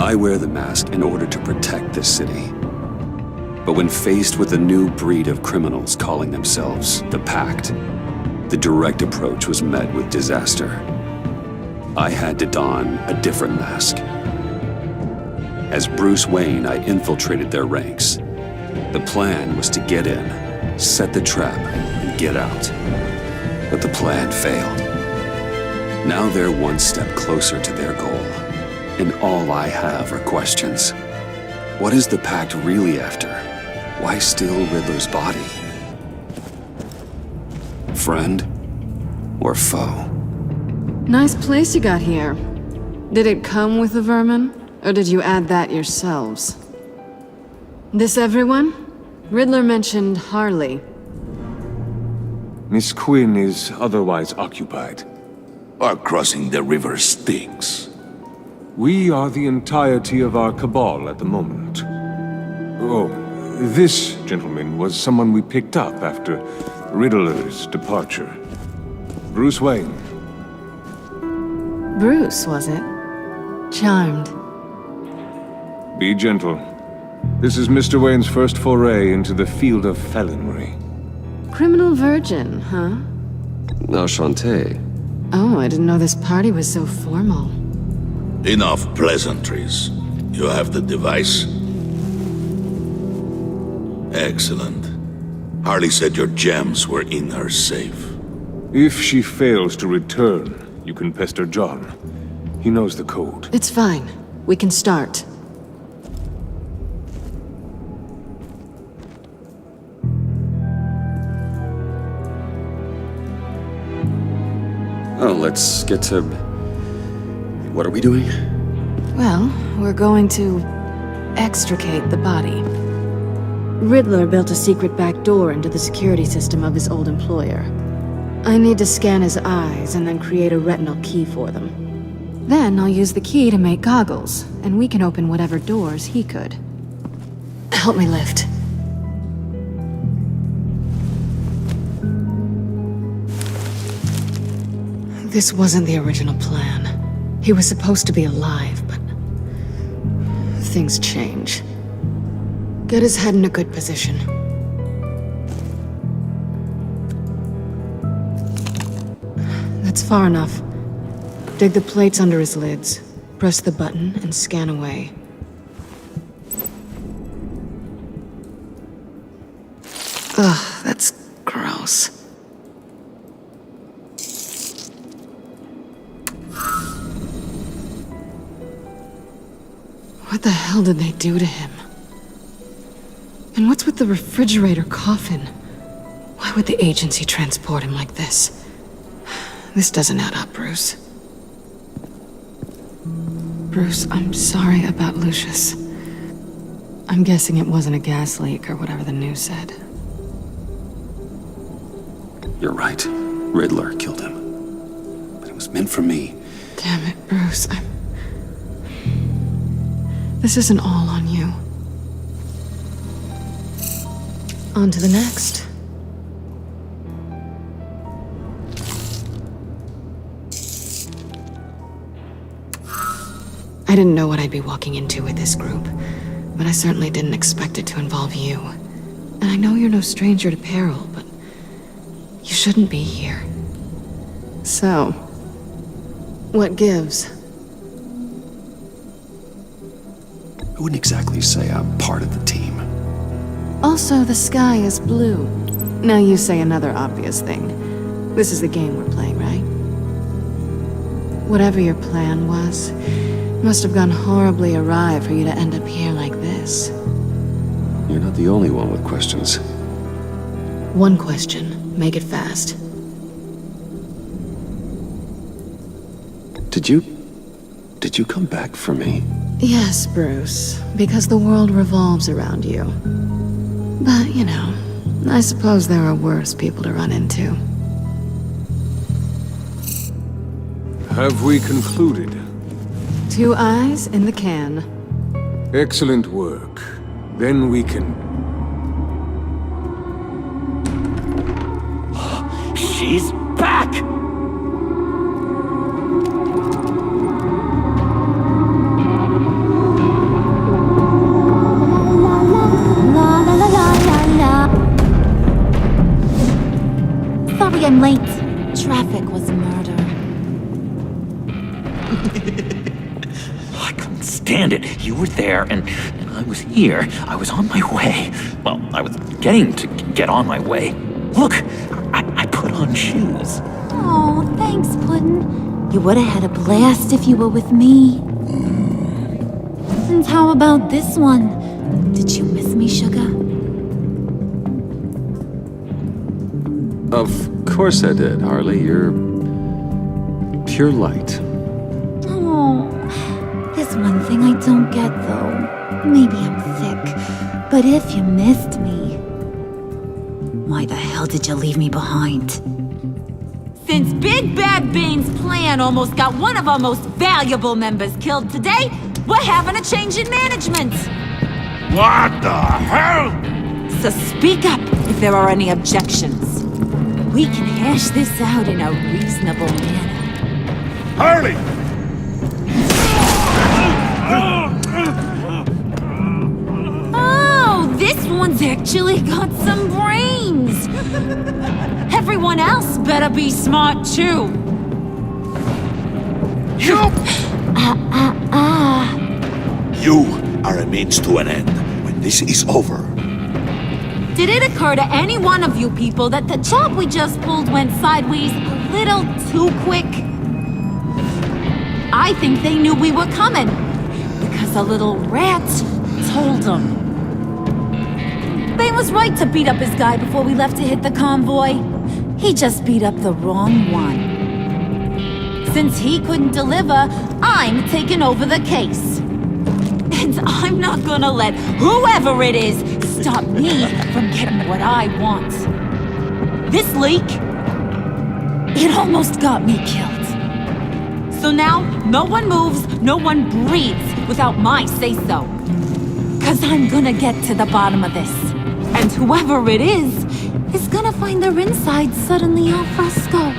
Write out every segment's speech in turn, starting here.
I wear the mask in order to protect this city. But when faced with a new breed of criminals calling themselves the Pact, the direct approach was met with disaster. I had to don a different mask. As Bruce Wayne, I infiltrated their ranks. The plan was to get in, set the trap, and get out. But the plan failed. Now they're one step closer to their goal, and all I have are questions. What is the Pact really after? Why steal Riddler's body? Friend or foe? Nice place you got here. Did it come with the vermin, or did you add that yourselves? This everyone? Riddler mentioned Harley. Miss Quinn is otherwise occupied. Our crossing the river Styx. We are the entirety of our cabal at the moment. Oh, this gentleman was someone we picked up after Riddler's departure. Bruce Wayne. Bruce, was it? Charmed. Be gentle. This is Mr. Wayne's first foray into the field of felonry. Criminal virgin, huh? Enchanté. Oh, I didn't know this party was so formal. Enough pleasantries. You have the device? Excellent. Harley said your gems were in her safe. If she fails to return, you can pester John. He knows the code. It's fine. We can start. Oh, let's get to... What are we doing? Well, we're going to extricate the body. Riddler built a secret back door into the security system of his old employer. I need to scan his eyes and then create a retinal key for them. Then I'll use the key to make goggles, and we can open whatever doors he could. Help me lift. This wasn't the original plan. He was supposed to be alive, but... things change. Get his head in a good position. That's far enough. Dig the plates under his lids. Press the button and scan away. Ugh, that's gross. What the hell did they do to him? And what's with the refrigerator coffin? Why would the agency transport him like this? This doesn't add up, Bruce. Bruce, I'm sorry about Lucius. I'm guessing it wasn't a gas leak or whatever the news said. You're right. Riddler killed him. But it was meant for me. Damn it, Bruce. This isn't all on you. On to the next. I didn't know what I'd be walking into with this group, but I certainly didn't expect it to involve you. And I know you're no stranger to peril, but you shouldn't be here. So, what gives? I wouldn't exactly say I'm part of the team. Also, the sky is blue. Now you say another obvious thing. This is the game we're playing, right? Whatever your plan was, it must have gone horribly awry for you to end up here like this. You're not the only one with questions. One question. Make it fast. Did you come back for me? Yes, Bruce. Because the world revolves around you. But, you know, I suppose there are worse people to run into. Have we concluded? 2 eyes in the can. Excellent work. Then we can... She's back! I couldn't stand it. You were there, and I was here. I was on my way. Well, I was getting to get on my way. Look, I put on shoes. Oh, thanks, Puddin'. You would have had a blast if you were with me. And how about this one? Did you miss me, Sugar? Of course I did, Harley. You're pure light. Oh, there's one thing I don't get, though. Maybe I'm thick, but if you missed me, why the hell did you leave me behind? Since Big Bad Bane's plan almost got one of our most valuable members killed today, we're having a change in management. What the hell? So speak up if there are any objections. We can hash this out in a reasonable manner. Harley! Oh, this one's actually got some brains. Everyone else better be smart too. You are a means to an end. When this is over, Did it occur to any one of you people that the job we just pulled went sideways a little too quick? I think they knew we were coming, because a little rat told them. Bane was right to beat up his guy before we left to hit the convoy. He just beat up the wrong one. Since he couldn't deliver, I'm taking over the case. And I'm not gonna let whoever it is stop me from getting what I want. This leak, it almost got me killed. So now, no one moves, no one breathes without my say-so. 'Cause I'm gonna get to the bottom of this. And whoever it is gonna find their inside suddenly al fresco.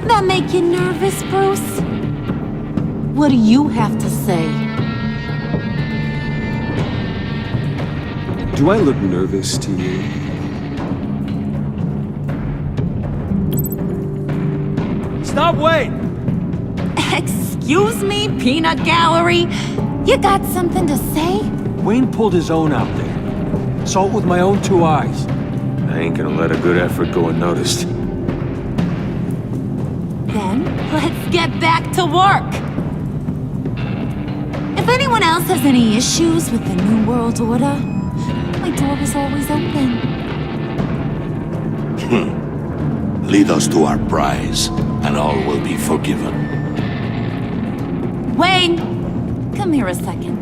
That make you nervous, Bruce? What do you have to say? Do I look nervous to you? Stop waiting! Excuse me, peanut gallery? You got something to say? Wayne pulled his own out there. Saw it with my own two eyes. I ain't gonna let a good effort go unnoticed. Then, let's get back to work. If anyone else has any issues with the New World Order, my door is always open. Lead us to our prize, and all will be forgiven. Wayne, come here a second.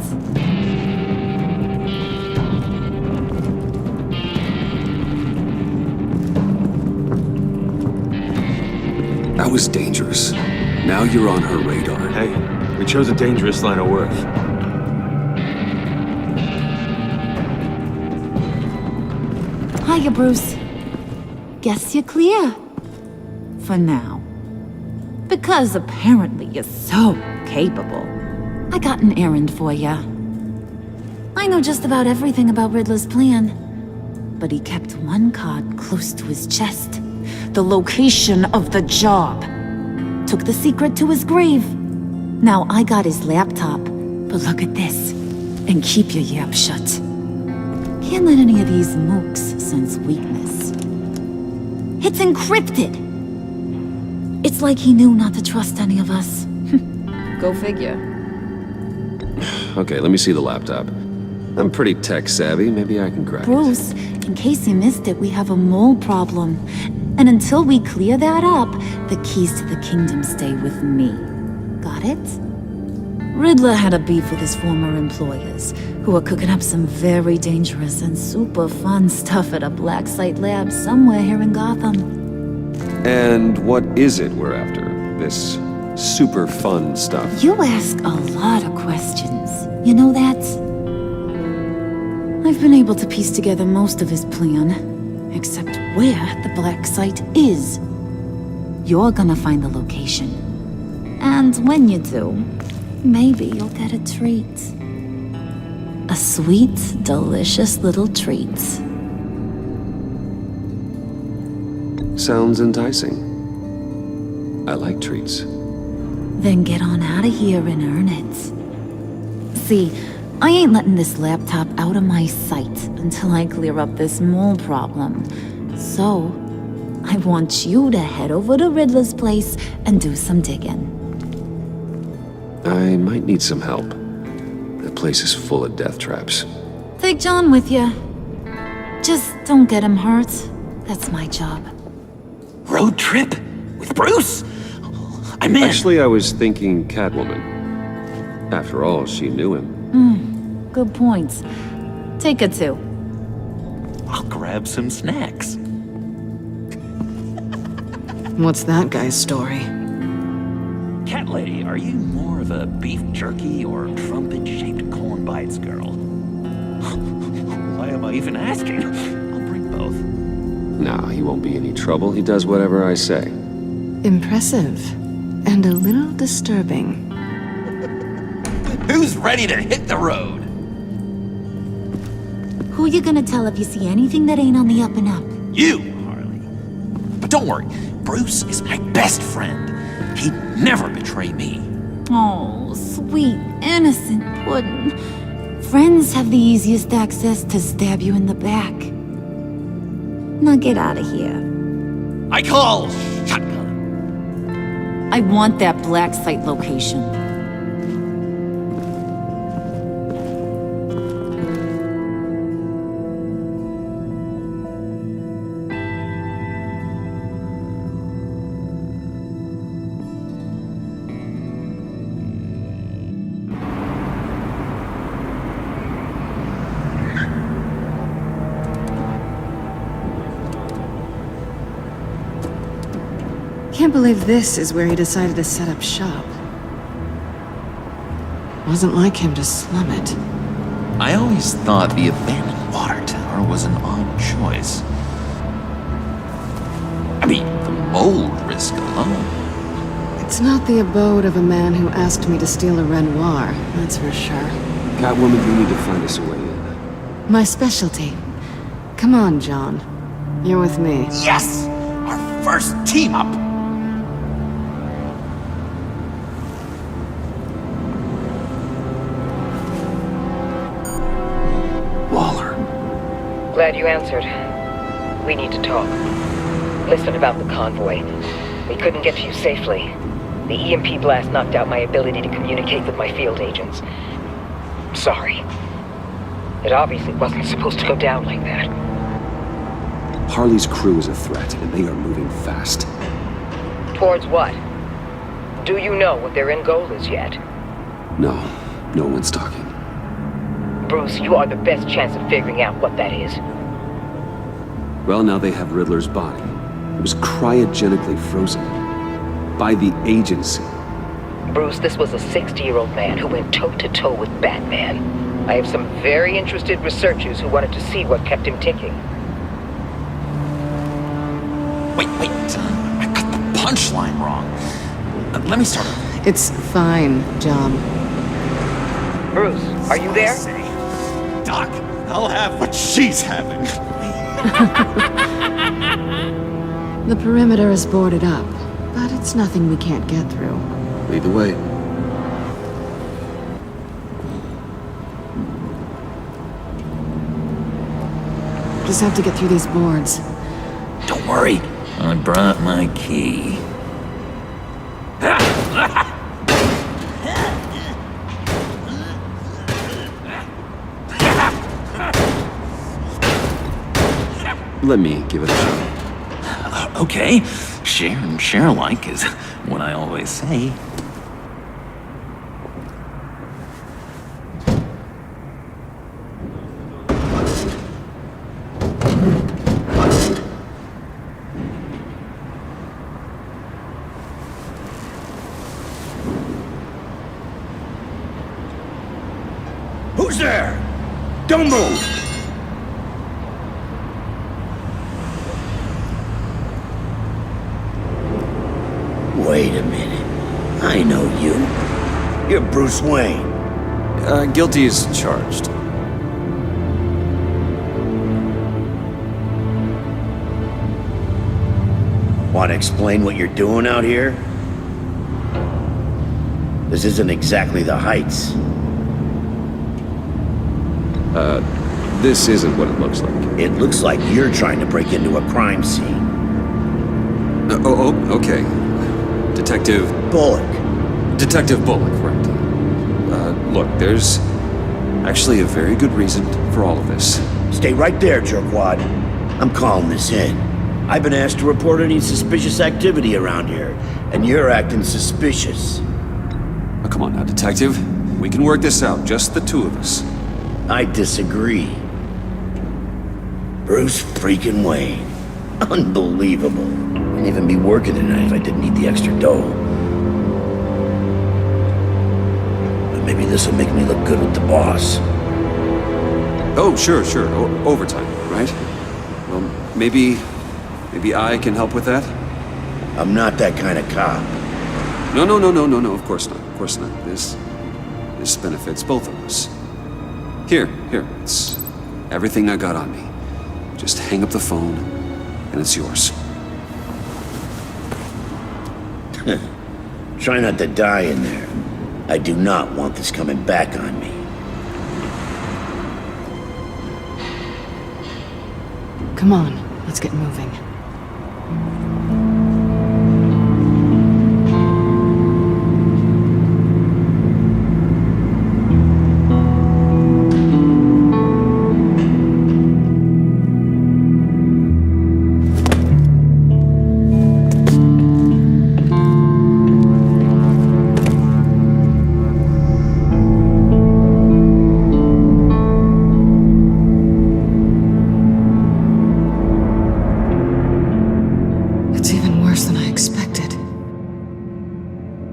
That was dangerous. Now you're on her radar. Hey, we chose a dangerous line of work. Hiya, Bruce. Guess you're clear. For now. Because apparently you're so capable. I got an errand for ya. I know just about everything about Riddler's plan. But he kept one card close to his chest. The location of the job. Took the secret to his grave. Now I got his laptop. But look at this. And keep your yap shut. Can't let any of these mooks sense weakness. It's encrypted. It's like he knew not to trust any of us. Go figure. Okay, let me see the laptop. I'm pretty tech savvy. Maybe I can crack it. Bruce, in case you missed it, we have a mole problem. And until we clear that up, the keys to the kingdom stay with me. Got it? Riddler had a beef with his former employers, who were cooking up some very dangerous and super fun stuff at a black site lab somewhere here in Gotham. And what is it we're after? This super fun stuff? You ask a lot of questions. You know that? I've been able to piece together most of his plan, except where the black site is. You're gonna find the location. And when you do, maybe you'll get a treat. A sweet, delicious little treat. Sounds enticing. I like treats. Then get on out of here and earn it. See, I ain't letting this laptop out of my sight until I clear up this mole problem. So, I want you to head over to Riddler's place and do some digging. I might need some help. That place is full of death traps. Take John with you. Just don't get him hurt. That's my job. Road trip? With Bruce? I'm in. Actually, I was thinking Catwoman. After all, she knew him. Good points. Take her too. I'll grab some snacks. What's that guy's story? Cat lady, are you more of a beef jerky or trumpet-shaped corn bites girl? Why am I even asking? I'll bring both. Nah, he won't be any trouble. He does whatever I say. Impressive. And a little disturbing. Who's ready to hit the road? Who you gonna tell if you see anything that ain't on the up and up? You, Harley. But don't worry, Bruce is my best friend. He'd never betray me. Oh, sweet, innocent puddin'. Friends have the easiest access to stab you in the back. Now get out of here. I call shotgun. I want that black site location. Can't believe this is where he decided to set up shop. Wasn't like him to slum it. I always thought the abandoned water tower was an odd choice. I mean, the mold risk alone. It's not the abode of a man who asked me to steal a Renoir, that's for sure. Catwoman, you need to find us a way in. My specialty. Come on, John. You're with me. Yes! Our first team up! Glad you answered. We need to talk. Listen about the convoy. We couldn't get to you safely. The EMP blast knocked out my ability to communicate with my field agents. Sorry. It obviously wasn't supposed to go down like that. Harley's crew is a threat, and they are moving fast. Towards what? Do you know what their end goal is yet? No one's talking. Bruce, you are the best chance of figuring out what that is. Well, now they have Riddler's body. It was cryogenically frozen. By the agency. Bruce, this was a 60-year-old man who went toe-to-toe with Batman. I have some very interested researchers who wanted to see what kept him ticking. Wait, I got the punchline wrong. Let me start over. It's fine, John. Bruce, are you there? Doc, I'll have what she's having. The perimeter is boarded up, but it's nothing we can't get through. Lead the way. Just have to get through these boards. Don't worry, I brought my key. Let me give it a shot. Okay, share and share alike is what I always say. Who's there? Don't move! Wait a minute. I know you. You're Bruce Wayne. Guilty as charged. Want to explain what you're doing out here? This isn't exactly the Heights. This isn't what it looks like. It looks like you're trying to break into a crime scene. Okay. Detective Bullock. Right. Look, there's actually a very good reason for all of this. Stay right there, jerkwad. I'm calling this in. I've been asked to report any suspicious activity around here, and you're acting suspicious. Oh, come on now, Detective. We can work this out, just the two of us. I disagree. Bruce freaking Wayne. Unbelievable. Wouldn't even be working tonight if I didn't need the extra dough. But maybe this'll make me look good with the boss. Oh, sure. Overtime, right? Well, maybe I can help with that? I'm not that kind of cop. No, of course not. This benefits both of us. Here, it's everything I got on me. Just hang up the phone, and it's yours. Try not to die in there. I do not want this coming back on me. Come on, let's get moving.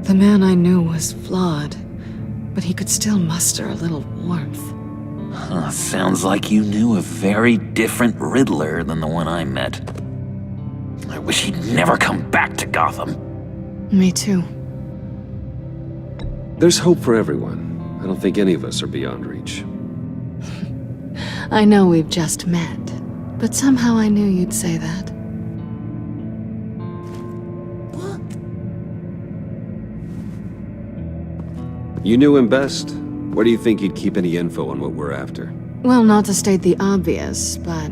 The man I knew was flawed, but he could still muster a little warmth. Sounds like you knew a very different Riddler than the one I met. I wish he'd never come back to Gotham. Me too. There's hope for everyone. I don't think any of us are beyond reach. I know we've just met, but somehow I knew you'd say that. You knew him best. Where do you think he'd keep any info on what we're after? Well, not to state the obvious, but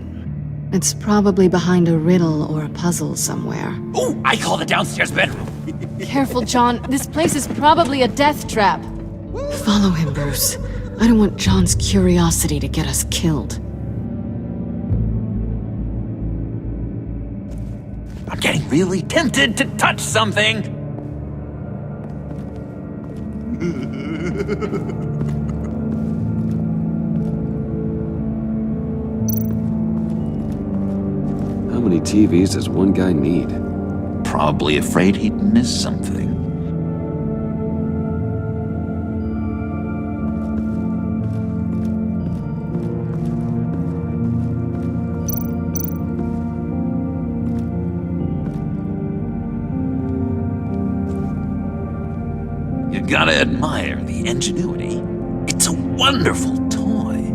it's probably behind a riddle or a puzzle somewhere. Oh, I call the downstairs bedroom. Careful, John. This place is probably a death trap. Follow him, Bruce. I don't want John's curiosity to get us killed. I'm getting really tempted to touch something. How many TVs does one guy need? Probably afraid he'd miss something. You gotta admire the ingenuity. It's a wonderful toy.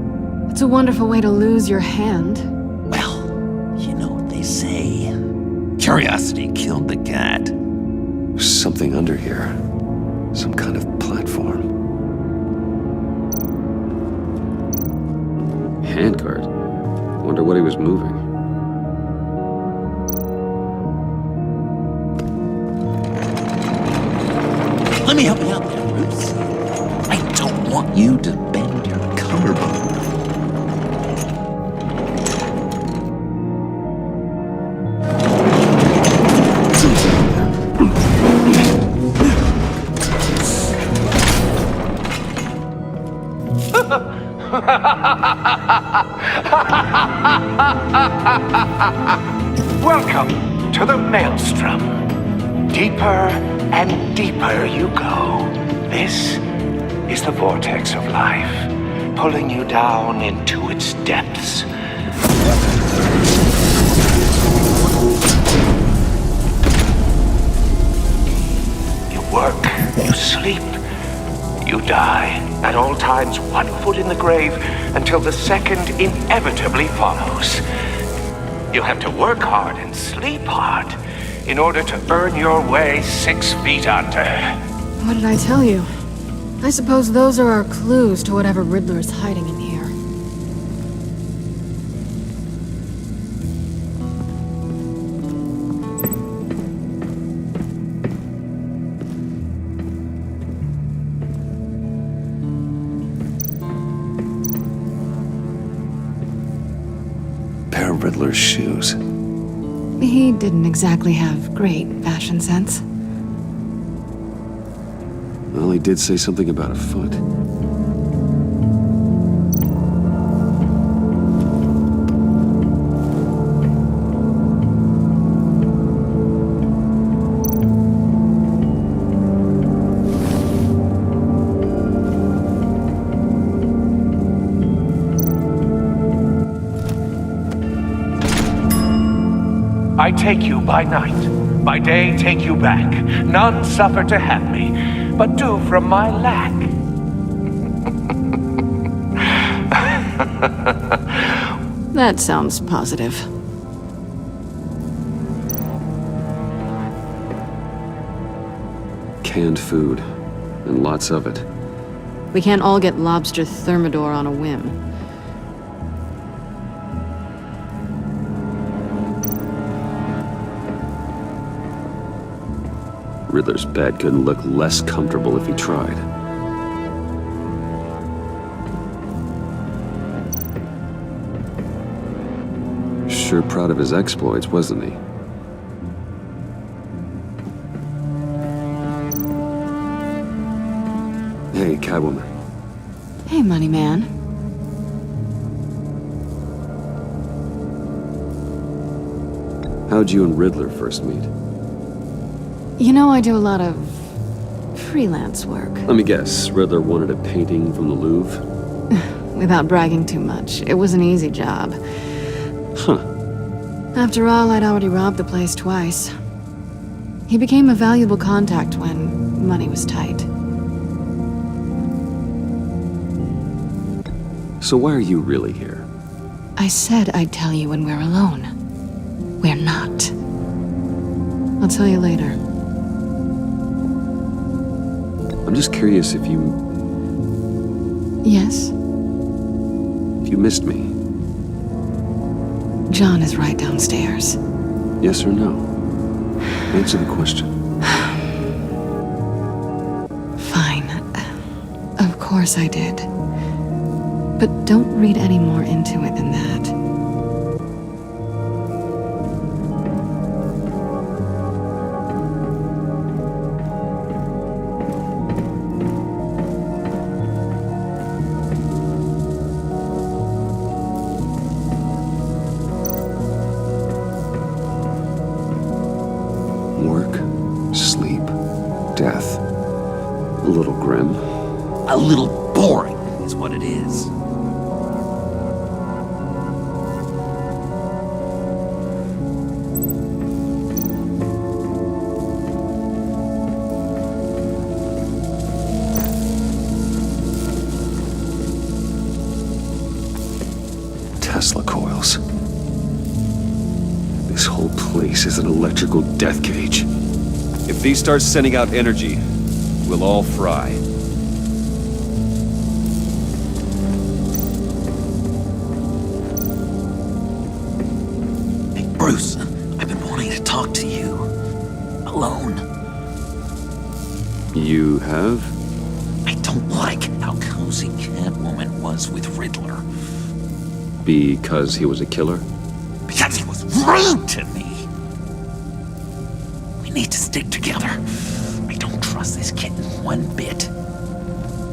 It's a wonderful way to lose your hand. Well, you know what they say. Curiosity killed the cat. There's something under here. Some kind of platform. Handcart. Wonder what he was moving. Let me help you out there, Bruce. I don't want you to bend your collarbone. Welcome to the Maelstrom. Deeper and deeper you go. This is the vortex of life, pulling you down into its depths. You work, you sleep, you die. At all times, 1 foot in the grave until the second inevitably follows. You'll have to work hard and sleep hard in order to earn your way 6 feet under. What did I tell you? I suppose those are our clues to whatever Riddler is hiding in here. Pair of Riddler's shoes. He didn't exactly have great fashion sense. Well, he did say something about a foot. I take you by night, by day take you back. None suffer to have me, but do from my lack. That sounds positive. Canned food, and lots of it. We can't all get lobster thermidor on a whim. Riddler's bed couldn't look less comfortable if he tried. Sure proud of his exploits, wasn't he? Hey, Catwoman. Hey, money man. How'd you and Riddler first meet? You know, I do a lot of freelance work. Let me guess, Riddler wanted a painting from the Louvre? Without bragging too much, it was an easy job. Huh. After all, I'd already robbed the place twice. He became a valuable contact when money was tight. So why are you really here? I said I'd tell you when we're alone. We're not. I'll tell you later. I'm just curious if you... Yes? If you missed me. John is right downstairs. Yes or no? Answer the question. Fine. Of course I did. But don't read any more into it than that. Work, sleep, death. A little grim. A little boring is what it is. Tesla coils. This whole place is an electrical death cage. If these start sending out energy, we'll all fry. Hey, Bruce, I've been wanting to talk to you. Alone. You have? I don't like how cozy Catwoman was with Riddler. Because he was a killer? Because he was rude to me. We need to stick together. I don't trust this kitten one bit.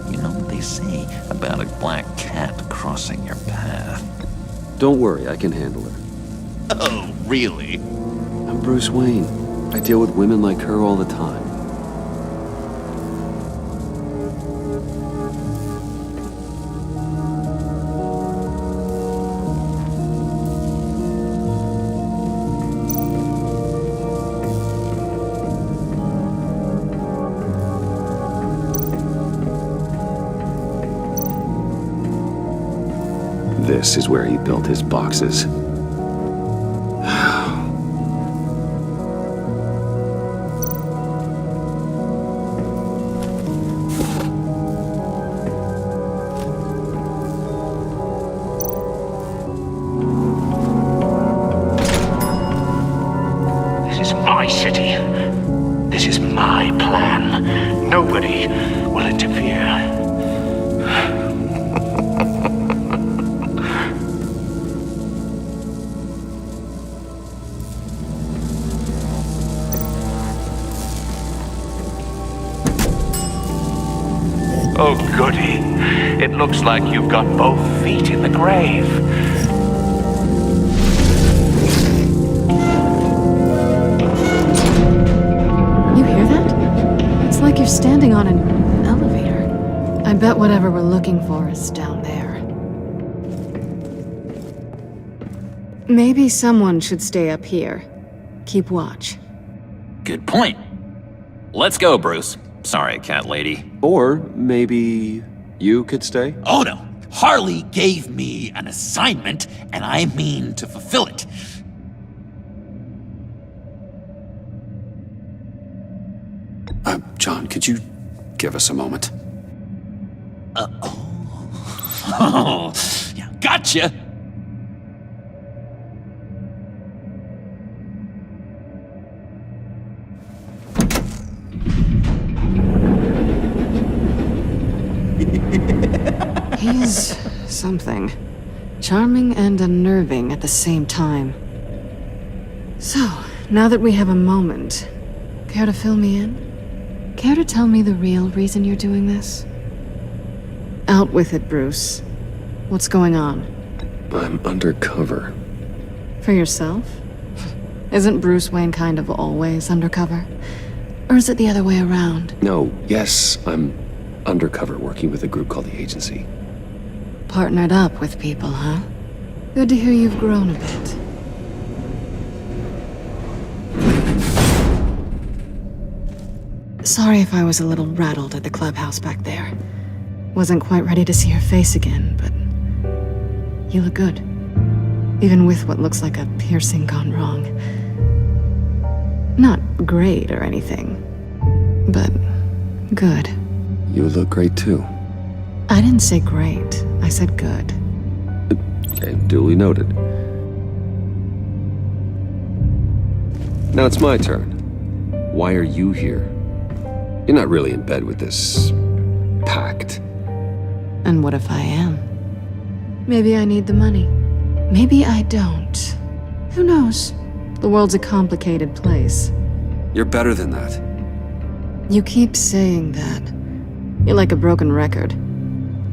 You know what they say about a black cat crossing your path? Don't worry, I can handle her. Oh, really? I'm Bruce Wayne. I deal with women like her all the time. This is where he built his boxes. nobody will interfere. Oh, goody. It looks like you've got both feet in the grave. You hear that? It's like you're standing on an elevator. I bet whatever we're looking for is down there. Maybe someone should stay up here. Keep watch. Good point. Let's go, Bruce. Sorry, cat lady. Or maybe you could stay? Oh no! Harley gave me an assignment, and I mean to fulfill it. John, could you give us a moment? Oh, yeah, gotcha! He's something. Charming and unnerving at the same time. So, now that we have a moment, care to fill me in? Care to tell me the real reason you're doing this? Out with it, Bruce. What's going on? I'm undercover. For yourself? Isn't Bruce Wayne kind of always undercover? Or is it the other way around? No, yes, I'm undercover working with a group called the Agency. Partnered up with people, huh? Good to hear you've grown a bit. Sorry if I was a little rattled at the clubhouse back there. Wasn't quite ready to see your face again, but you look good. Even with what looks like a piercing gone wrong. Not great or anything, but good. You look great too. I didn't say great, I said good. Okay, duly noted. Now it's my turn. Why are you here? You're not really in bed with this pact. And what if I am? Maybe I need the money. Maybe I don't. Who knows? The world's a complicated place. You're better than that. You keep saying that. You're like a broken record.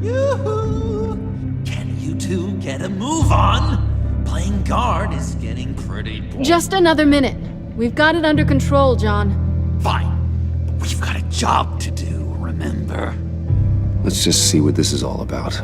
Yoo-hoo! Can you two get a move on? Playing guard is getting pretty boring. Just another minute. We've got it under control, John. Fine. But we've got a job to do, remember? Let's just see what this is all about.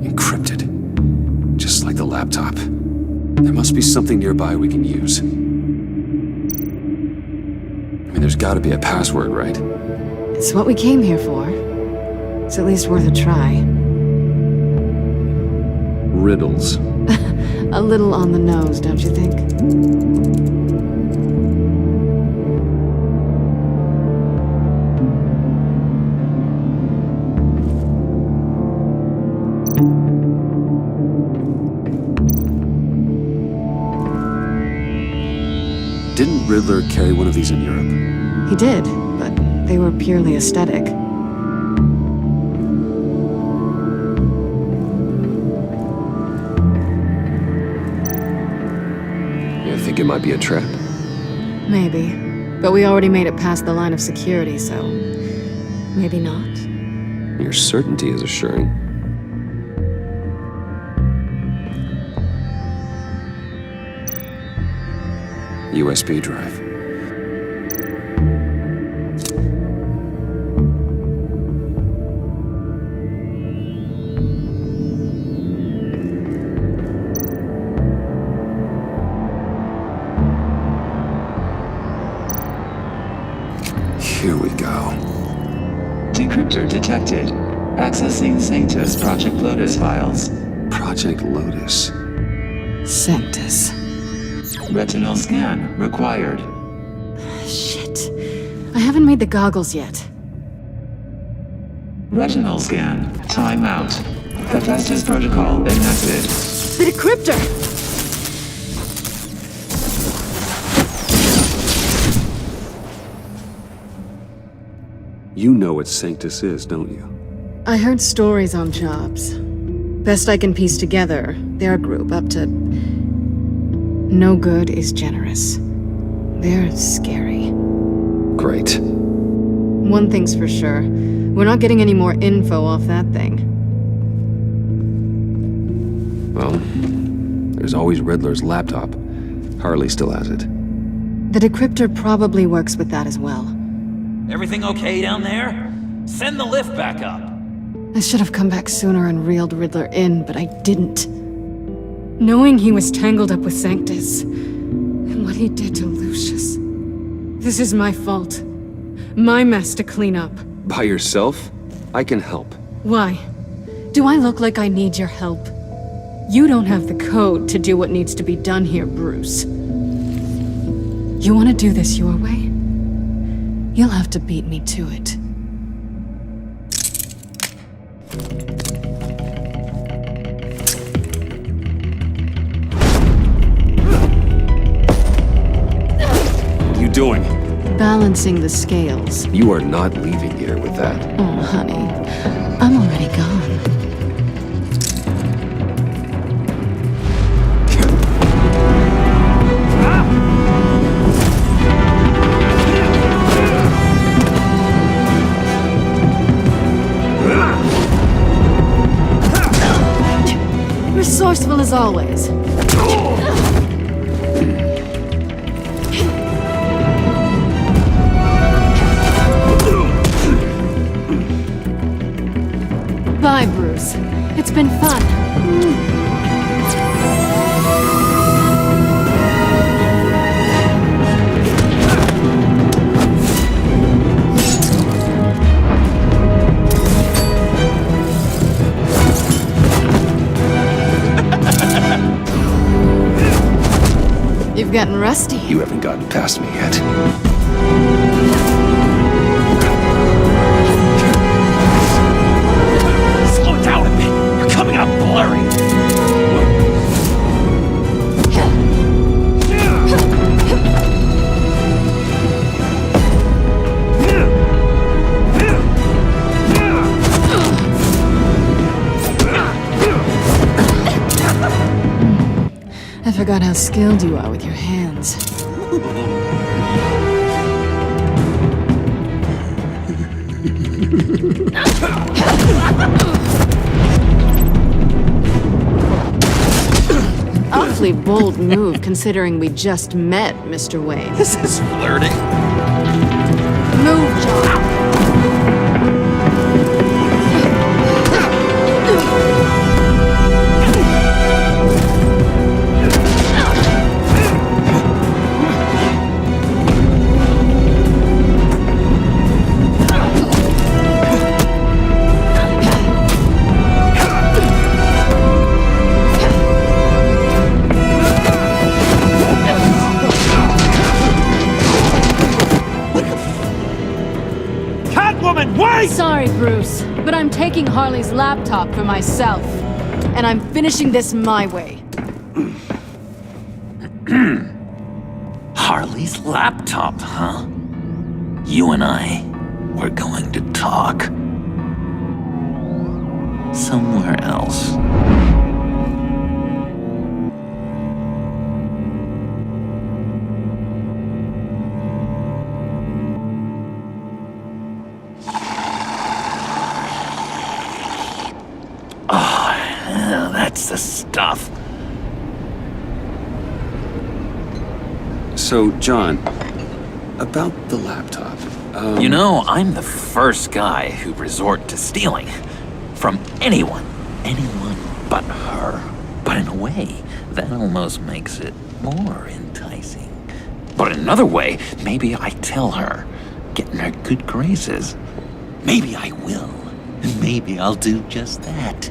Encrypted. Just like the laptop. There must be something nearby we can use. I mean, there's gotta be a password, right? It's what we came here for. It's at least worth a try. Riddles. A little on the nose, don't you think? Didn't Riddler carry one of these in Europe? He did, but they were purely aesthetic. You think it might be a trap? Maybe. But we already made it past the line of security, so maybe not. Your certainty is assuring. USB drive. Here we go. Decryptor detected. Accessing Sanctus Project Lotus files. Project Lotus. Sanctus. Retinal scan required. Shit. I haven't made the goggles yet. Retinal scan. Timeout. Hephaestus protocol enacted. The decryptor! You know what Sanctus is, don't you? I heard stories on jobs. Best I can piece together, they're a group up to... No good is generous. They're scary. Great. One thing's for sure. We're not getting any more info off that thing. Well, there's always Riddler's laptop. Harley still has it. The decryptor probably works with that as well. Everything okay down there? Send the lift back up. I should have come back sooner and reeled Riddler in, but I didn't. Knowing he was tangled up with Sanctus, and what he did to Lucius. This is my fault. My mess to clean up. By yourself? I can help. Why? Do I look like I need your help? You don't have the code to do what needs to be done here, Bruce. You want to do this your way? You'll have to beat me to it. What are you doing? Balancing the scales. You are not leaving here with that. Oh, honey. I'm already gone. Resourceful as always. Bye, Bruce. It's been fun. You've gotten rusty. You haven't gotten past me yet. Slow down a bit. You're coming up blurry. I forgot how skilled you are with your hands. Awfully bold move, considering we just met, Mr. Wayne. This is flirting. Move, John. Sorry, Bruce, but I'm taking Harley's laptop for myself. And I'm finishing this my way. Harley's laptop, huh? You and I, we're going to talk. Somewhere else. That's the stuff. So, John, about the laptop. You know, I'm the first guy who'd resort to stealing. From anyone. Anyone but her. But in a way, that almost makes it more enticing. But in another way, maybe I tell her, get in her good graces. Maybe I will. Maybe I'll do just that.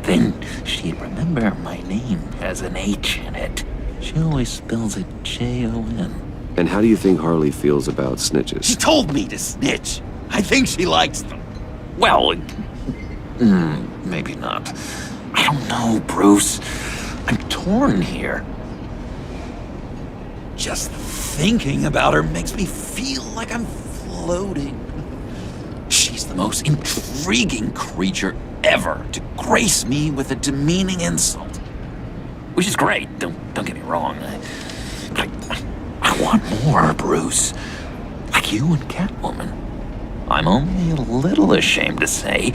then she'd remember my name has an H in it. She always spells it Jon. And how do you think Harley feels about snitches? She told me to snitch. I think she likes them. Well, maybe not. I don't know, Bruce. I'm torn here. Just thinking about her makes me feel like I'm floating. She's the most intriguing creature ever to grace me with a demeaning insult. Which is great, don't get me wrong. I want more, Bruce. Like you and Catwoman. I'm only a little ashamed to say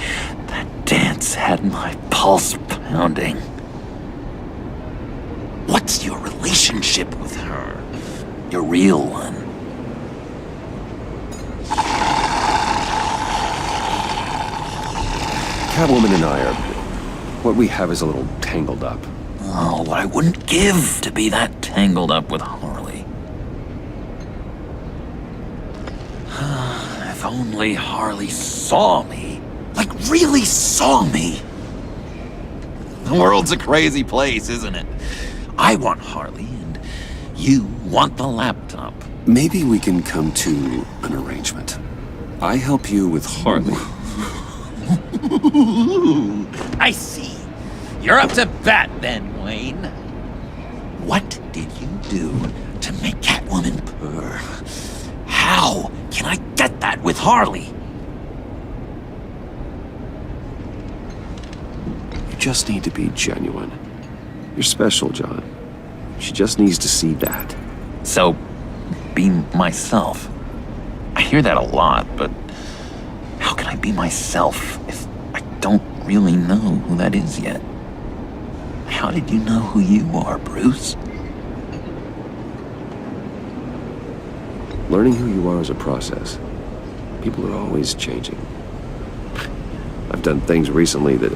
that dance had my pulse pounding. What's your relationship with her? Your real one. Catwoman and I are... what we have is a little tangled up. Oh, what I wouldn't give to be that tangled up with Harley. If only Harley saw me. Like, really saw me. The world's a crazy place, isn't it? I want Harley, and you want the laptop. Maybe we can come to an arrangement. I help you with Harley. I see. You're up to bat then, Wayne. What did you do to make Catwoman purr? How can I get that with Harley? You just need to be genuine. You're special, John. She just needs to see that. So, be myself. I hear that a lot, but how can I be myself if I don't really know who that is yet? How did you know who you are, Bruce? Learning who you are is a process. People are always changing. I've done things recently that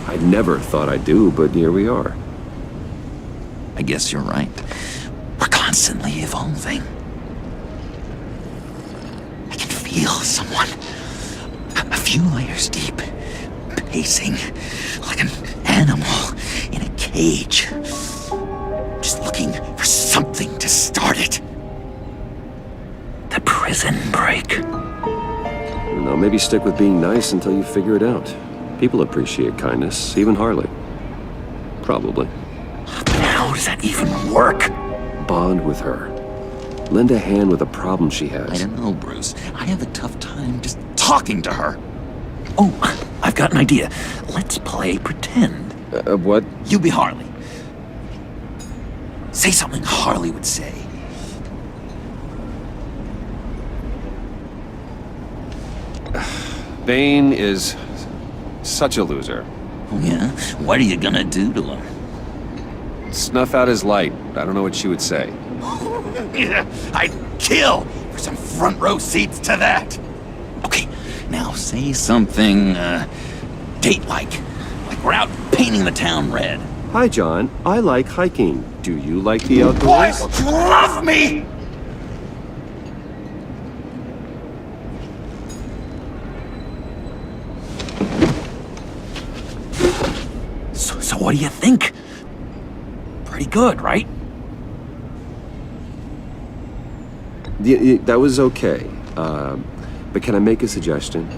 I never thought I'd do, but here we are. I guess you're right. We're constantly evolving. I can feel someone a few layers deep, pacing like an animal in a cage. Just looking for something to start it. The prison break. Now, maybe stick with being nice until you figure it out. People appreciate kindness, even Harley. Probably. But how does that even work? Bond with her. Lend a hand with a problem she has. I don't know, Bruce. I have a tough time just talking to her. Oh, I've got an idea. Let's play pretend. What? You be Harley. Say something Harley would say. Bane is such a loser. Oh, yeah? What are you gonna do to him? Snuff out his light. I don't know what she would say. I'd kill for some front row seats to that. Okay, now say something, date-like. Like we're out painting the town red. Hi, John. I like hiking. Do you like the outdoors? Boy, love me! So what do you think? Pretty good, right? That was okay. But can I make a suggestion?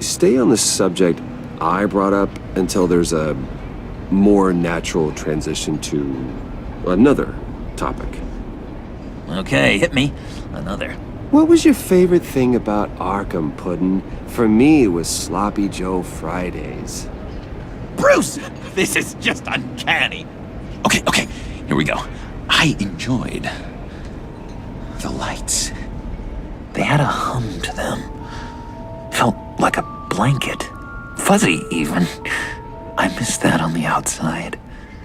Stay on the subject I brought up until there's a more natural transition to another topic. Okay, hit me. Another. What was your favorite thing about Arkham, Puddin'? For me, it was Sloppy Joe Fridays. Bruce! This is just uncanny. Okay, here we go. I enjoyed the lights. They had a hum to them. Felt like a blanket. Fuzzy, even. I miss that on the outside.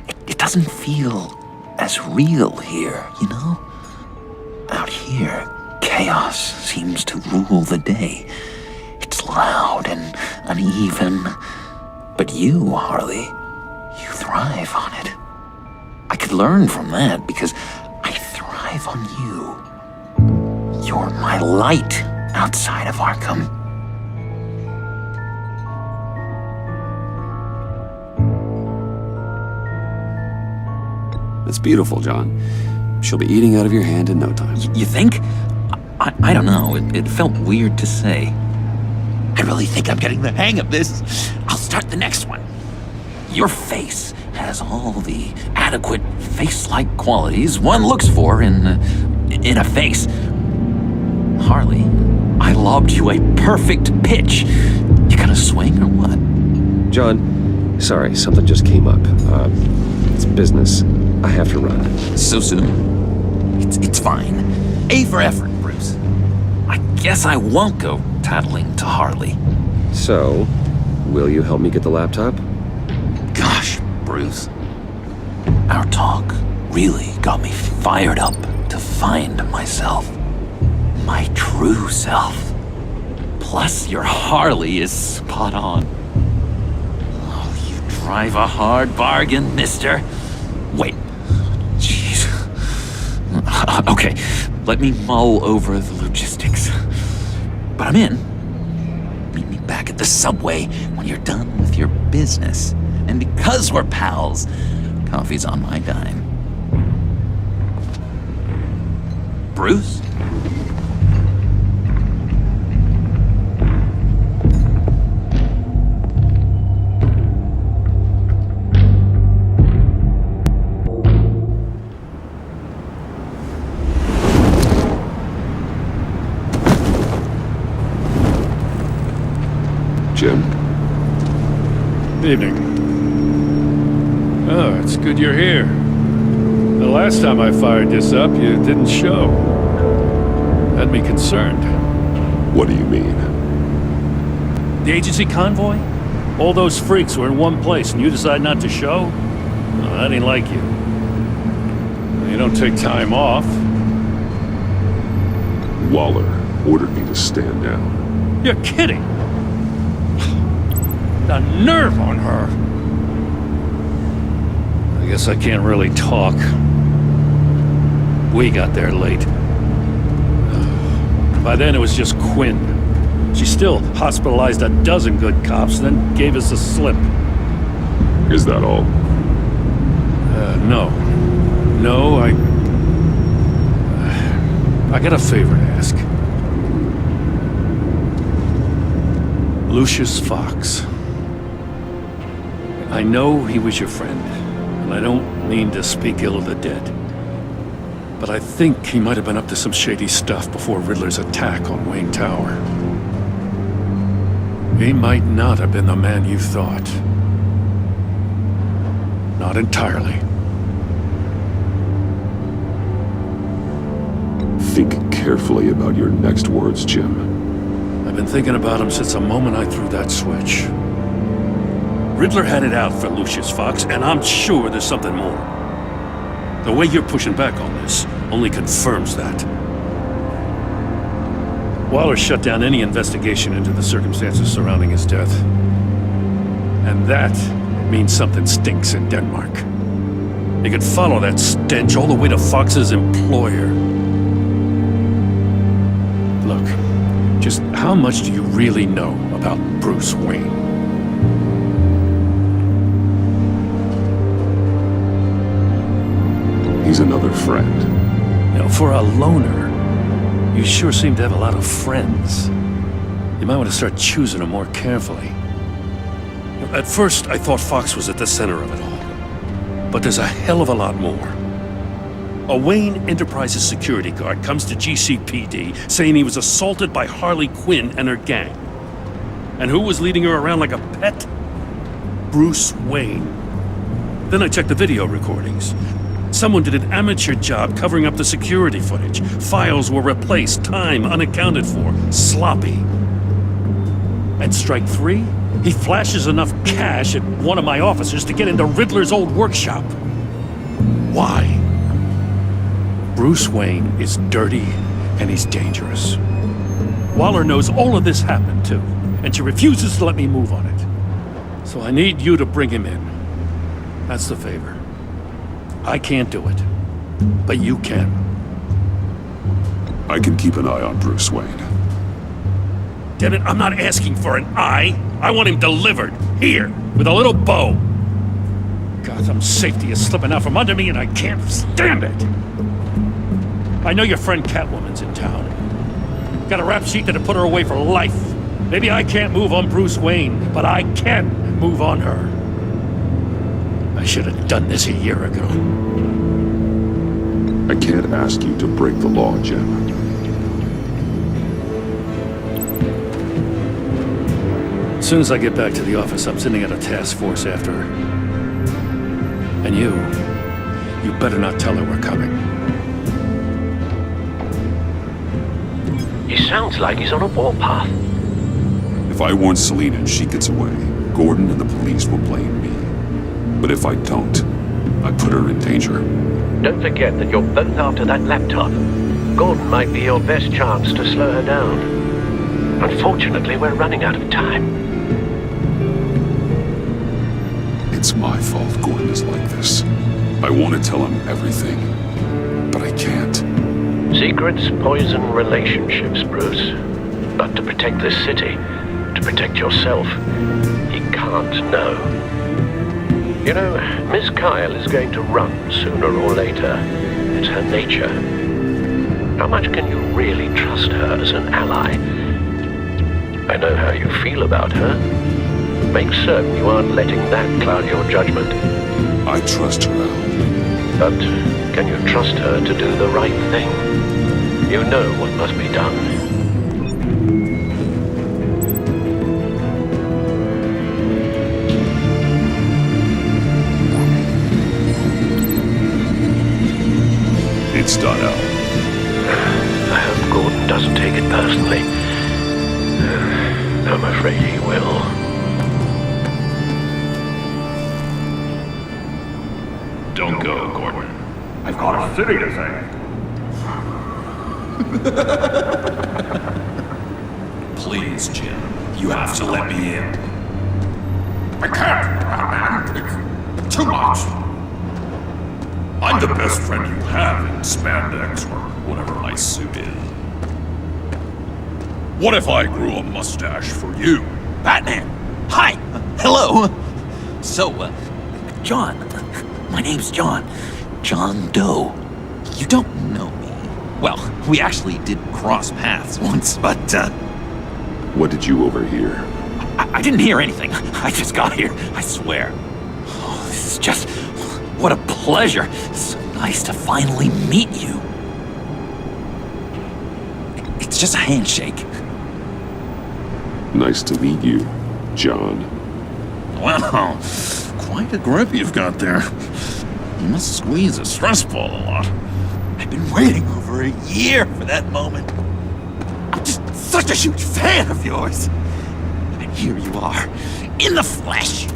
It doesn't feel as real here, you know? Out here, chaos seems to rule the day. It's loud and uneven. But you, Harley, you thrive on it. I could learn from that because I thrive on you. You're my light outside of Arkham. It's beautiful, John. She'll be eating out of your hand in no time. You think? I don't know. It felt weird to say. I really think I'm getting the hang of this. I'll start the next one. Your face has all the adequate face-like qualities one looks for in a face. Harley, I lobbed you a perfect pitch. You gonna swing or what? John, sorry, something just came up. It's business. I have to run. So soon? It's fine. A for effort, Bruce. I guess I won't go tattling to Harley. So, will you help me get the laptop? Gosh, Bruce. Our talk really got me fired up to find myself. My true self. Plus, your Harley is spot on. Oh, you drive a hard bargain, mister. Wait. Jeez. Okay, let me mull over the logistics. But I'm in. Meet me back at the subway when you're done with your business. And because we're pals, coffee's on my dime. Bruce? Jim? Evening. Oh, it's good you're here. The last time I fired this up, you didn't show. Had me concerned. What do you mean? The agency convoy? All those freaks were in one place and you decide not to show? Well, that ain't like you. You don't take time off. Waller ordered me to stand down. You're kidding! The nerve on her! I guess I can't really talk. We got there late. By then it was just Quinn. She still hospitalized a dozen good cops, then gave us the slip. Is that all? No. No, I got a favor to ask. Lucius Fox. I know he was your friend, and I don't mean to speak ill of the dead. But I think he might have been up to some shady stuff before Riddler's attack on Wayne Tower. He might not have been the man you thought. Not entirely. Think carefully about your next words, Jim. I've been thinking about him since the moment I threw that switch. Riddler had it out for Lucius Fox, and I'm sure there's something more. The way you're pushing back on this only confirms that. Waller shut down any investigation into the circumstances surrounding his death. And that means something stinks in Denmark. You could follow that stench all the way to Fox's employer. Look, just how much do you really know about Bruce Wayne? He's another friend. You know, for a loner, you sure seem to have a lot of friends. You might want to start choosing them more carefully. At first, I thought Fox was at the center of it all. But there's a hell of a lot more. A Wayne Enterprises security guard comes to GCPD saying he was assaulted by Harley Quinn and her gang. And who was leading her around like a pet? Bruce Wayne. Then I checked the video recordings. Someone did an amateur job covering up the security footage. Files were replaced, time unaccounted for, sloppy. And strike three? He flashes enough cash at one of my officers to get into Riddler's old workshop. Why? Bruce Wayne is dirty and he's dangerous. Waller knows all of this happened too, and she refuses to let me move on it. So I need you to bring him in. That's the favor. I can't do it, but you can. I can keep an eye on Bruce Wayne. Damn it, I'm not asking for an eye. I want him delivered, here, with a little bow. Gotham's safety is slipping out from under me and I can't stand it! I know your friend Catwoman's in town. Got a rap sheet that'll put her away for life. Maybe I can't move on Bruce Wayne, but I can move on her. I should have done this a year ago. I can't ask you to break the law, Jim. As soon as I get back to the office, I'm sending out a task force after her. And you better not tell her we're coming. He sounds like he's on a warpath. If I warn Selina and she gets away, Gordon and the police will blame me. But if I don't, I put her in danger. Don't forget that you're both after that laptop. Gordon might be your best chance to slow her down. Unfortunately, we're running out of time. It's my fault Gordon is like this. I want to tell him everything, but I can't. Secrets poison relationships, Bruce. But to protect this city, to protect yourself, he can't know. You know, Miss Kyle is going to run sooner or later. It's her nature. How much can you really trust her as an ally? I know how you feel about her. Make certain you aren't letting that cloud your judgment. I trust her, Al. But can you trust her to do the right thing? You know what must be done. It's done, Al. I hope Gordon doesn't take it personally. I'm afraid he will. Don't go, Gordon. I've got a city to save. Please, Jim. You have to let me in. I can't, Batman. It's too much. I'm the best friend you have in spandex or whatever my suit is. What if I grew a mustache for you? Batman! Hi! Hello! So, John. My name's John. John Doe. You don't know me. Well, we actually did cross paths once, but, What did you overhear? I didn't hear anything. I just got here, I swear. Oh, this is just... What a pleasure. It's so nice to finally meet you. It's just a handshake. Nice to meet you, John. Wow, quite a grip you've got there. You must squeeze a stress ball a lot. I've been waiting over a year for that moment. I'm just such a huge fan of yours. And here you are, in the flesh.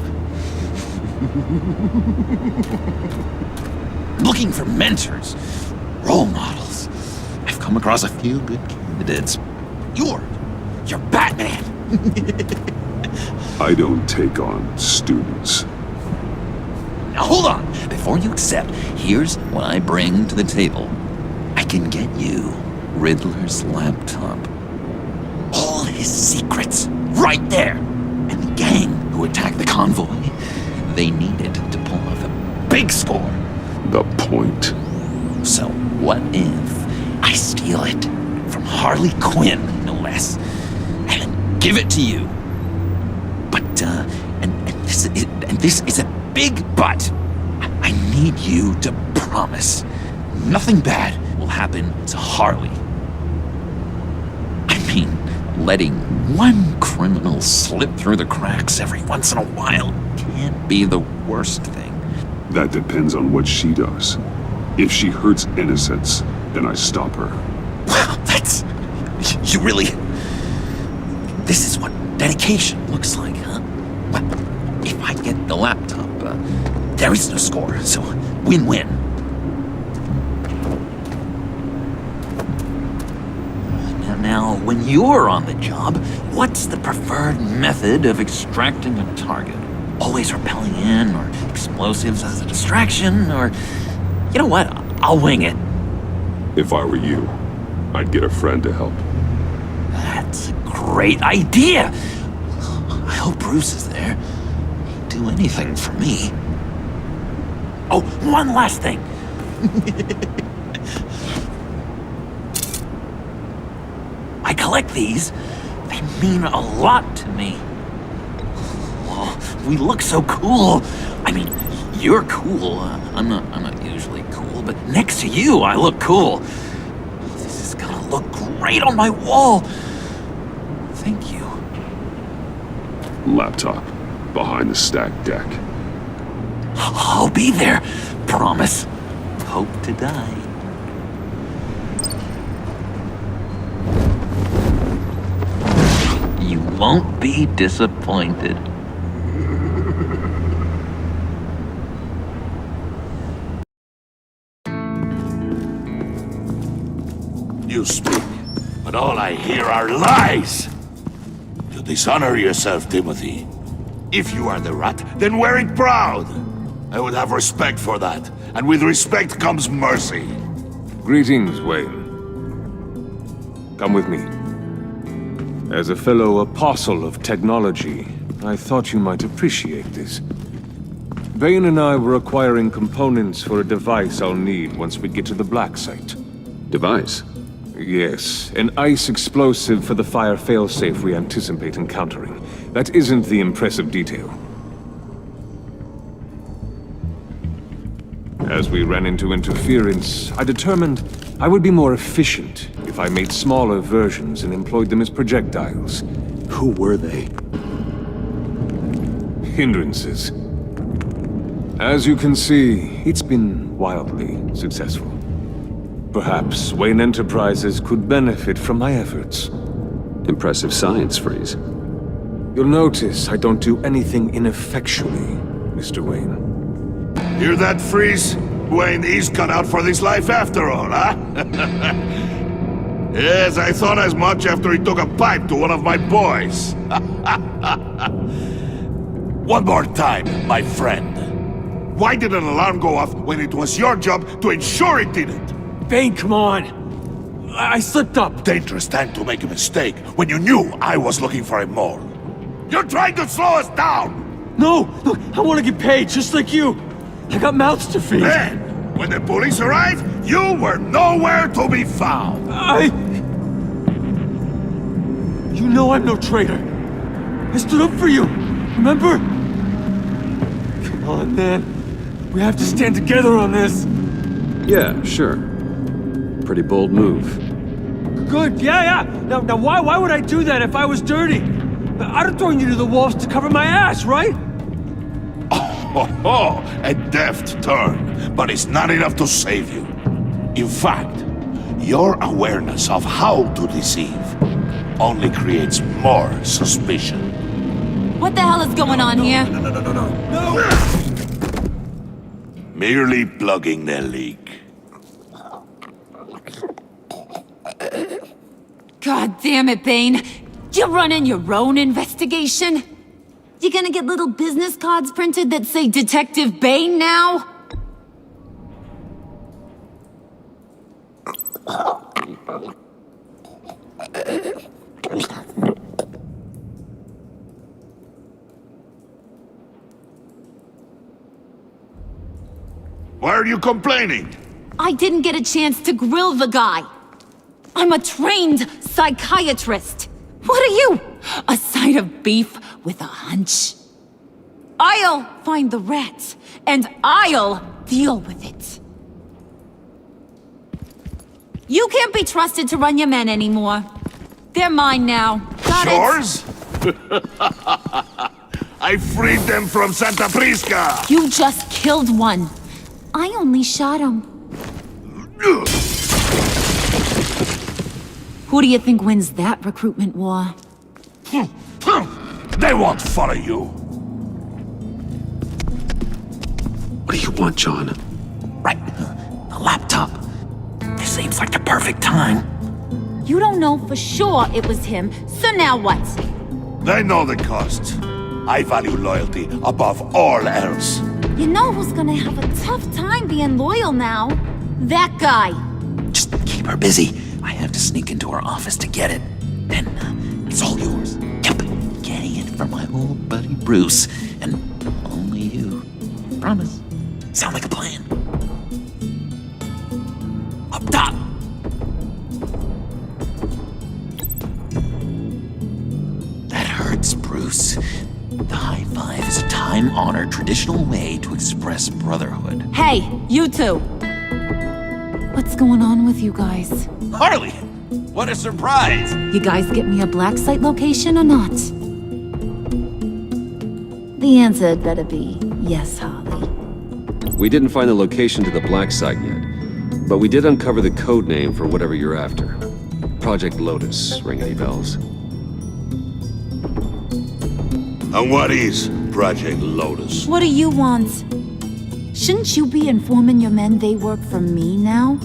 Looking for mentors, role models. I've come across a few good candidates. You're Batman. I don't take on students. Now hold on. Before you accept, here's what I bring to the table. I can get you Riddler's laptop. All his secrets, right there. And the gang who attacked the convoy, they needed to pull off a big score. The point. So what if I steal it from Harley Quinn, no less, and then give it to you? But, and this is a big but. I need you to promise nothing bad will happen to Harley. I mean, letting one criminal slip through the cracks every once in a while can't be the worst thing. That depends on what she does. If she hurts innocents, then I stop her. Wow, that's... You really... This is what dedication looks like, huh? Well, if I get the laptop, there is no score, so win-win. Now, when you're on the job, what's the preferred method of extracting a target? Always rappelling in, or explosives as a distraction, or... You know what? I'll wing it. If I were you, I'd get a friend to help. That's a great idea! I hope Bruce is there. He'd do anything for me. Oh, one last thing. I collect these. They mean a lot to me. Oh, we look so cool. I mean, you're cool. I'm not usually cool, but next to you, I look cool. This is gonna look great on my wall. Thank you. Laptop. Behind the stacked deck. I'll be there. Promise. Hope to die. You won't be disappointed. You speak, but all I hear are lies! You dishonor yourself, Timothy. If you are the rat, then wear it proud! I would have respect for that, and with respect comes mercy. Greetings, Wayne. Come with me. As a fellow apostle of technology, I thought you might appreciate this. Vane and I were acquiring components for a device I'll need once we get to the Black Site. Device? Yes, an ice explosive for the fire failsafe we anticipate encountering. That isn't the impressive detail. As we ran into interference, I determined I would be more efficient if I made smaller versions and employed them as projectiles. Who were they? Hindrances. As you can see, it's been wildly successful. Perhaps Wayne Enterprises could benefit from my efforts. Impressive science, Freeze. You'll notice I don't do anything ineffectually, Mr. Wayne. Hear that, Freeze? Wayne is cut out for this life after all, huh? Yes, I thought as much after he took a pipe to one of my boys. One more time, my friend. Why did an alarm go off when it was your job to ensure it didn't? Vane, come on! I slipped up! Dangerous time to make a mistake when you knew I was looking for a mole. You're trying to slow us down! No! Look, I want to get paid, just like you! I got mouths to feed! Then, when the police arrived, you were nowhere to be found! You know I'm no traitor! I stood up for you! Remember? Come on, man. We have to stand together on this! Yeah, sure. Pretty bold move. Good, yeah. Now why would I do that if I was dirty? I'd have thrown you to the wolves to cover my ass, right? Oh, a deft turn, but it's not enough to save you. In fact, your awareness of how to deceive only creates more suspicion. What the hell is going on here? No! Merely plugging the leak. God damn it, Bane. You're running your own investigation? You gonna get little business cards printed that say Detective Bane now? Why are you complaining? I didn't get a chance to grill the guy. I'm a trained psychiatrist. What are you? A side of beef with a hunch? I'll find the rats, and I'll deal with it. You can't be trusted to run your men anymore. They're mine now. Got Yours? I freed them from Santa Prisca! You just killed one. I only shot him. Who do you think wins that recruitment war? They won't follow you. What do you want, John? Right. The laptop. This seems like the perfect time. You don't know for sure it was him, so now what? They know the cost. I value loyalty above all else. You know who's gonna have a tough time being loyal now? That guy. Just keep her busy. I have to sneak into her office to get it. Then it's all yours. Yep. Getting it from my old buddy Bruce. And only you. Promise. Sound like a plan? Up top! That hurts, Bruce. The high five is a time-honored traditional way to express brotherhood. Hey, you two! What's going on with you guys? Harley! What a surprise! You guys get me a black site location or not? The answer had better be yes, Harley. We didn't find the location to the black site yet, but we did uncover the code name for whatever you're after. Project Lotus. Ring any bells? And what is Project Lotus? What do you want? Shouldn't you be informing your men they work for me now?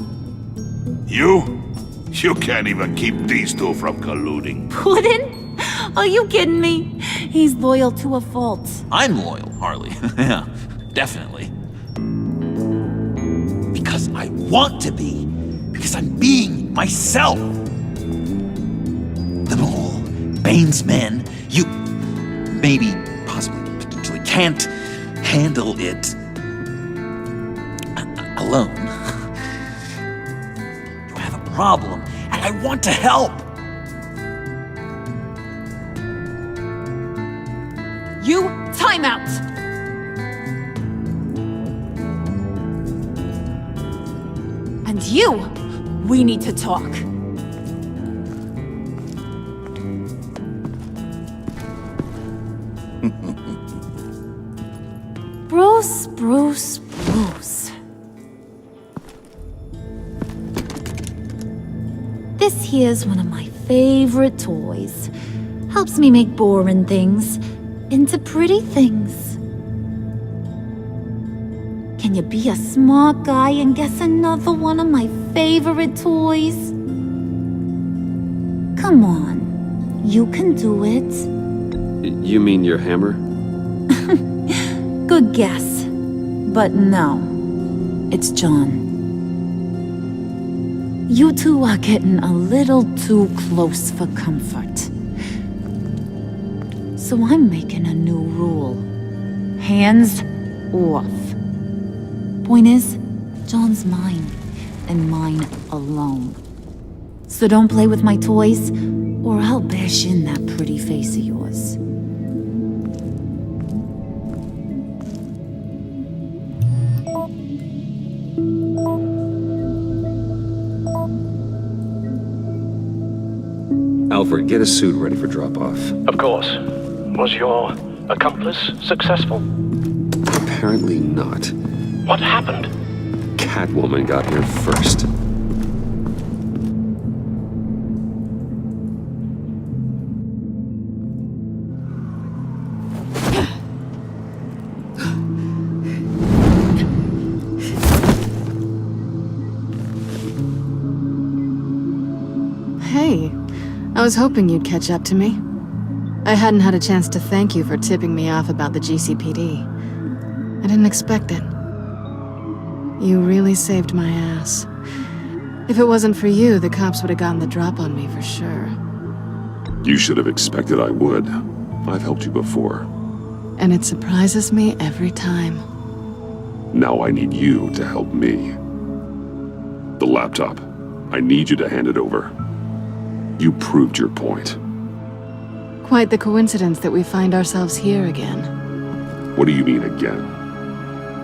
You? You can't even keep these two from colluding. Puddin'? Are you kidding me? He's loyal to a fault. I'm loyal, Harley. Yeah, definitely. Because I want to be. Because I'm being myself. The mole, Bane's men, you maybe, possibly, potentially can't handle it alone. You have a problem, and I want to help. You, time out! And you, we need to talk. Bruce. This here's one of my favorite toys. Helps me make boring things into pretty things. Can you be a smart guy and guess another one of my favorite toys? Come on, you can do it. You mean your hammer? Good guess. But no, it's John. You two are getting a little too close for comfort. So I'm making a new rule. Hands off. Point is, John's mine, and mine alone. So don't play with my toys, or I'll bash in that pretty face of yours. Alfred, get a suit ready for drop-off. Of course. Was your accomplice successful? Apparently not. What happened? Catwoman got here first. Hey, I was hoping you'd catch up to me. I hadn't had a chance to thank you for tipping me off about the GCPD. I didn't expect it. You really saved my ass. If it wasn't for you, the cops would have gotten the drop on me for sure. You should have expected I would. I've helped you before. And it surprises me every time. Now I need you to help me. The laptop. I need you to hand it over. You proved your point. Quite the coincidence that we find ourselves here again. What do you mean again?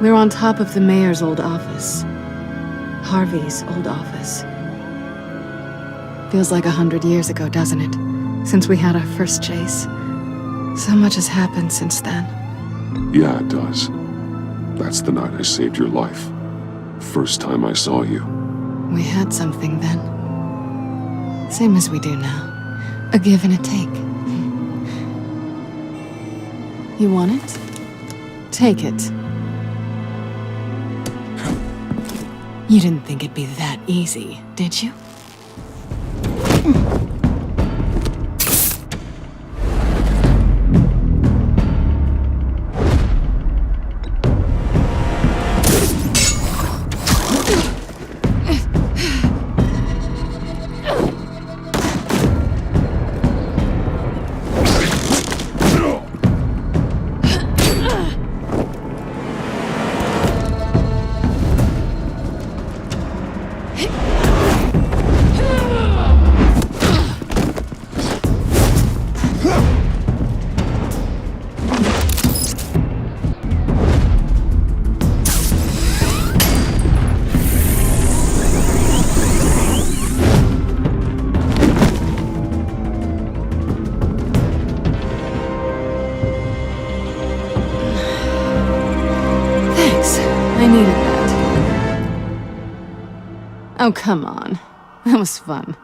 We're on top of the mayor's old office. Harvey's old office. Feels like 100 years ago, doesn't it? Since we had our first chase. So much has happened since then. Yeah, it does. That's the night I saved your life. First time I saw you. We had something then. Same as we do now. A give and a take. You want it? Take it. You didn't think it'd be that easy, did you? Oh, come on. That was fun.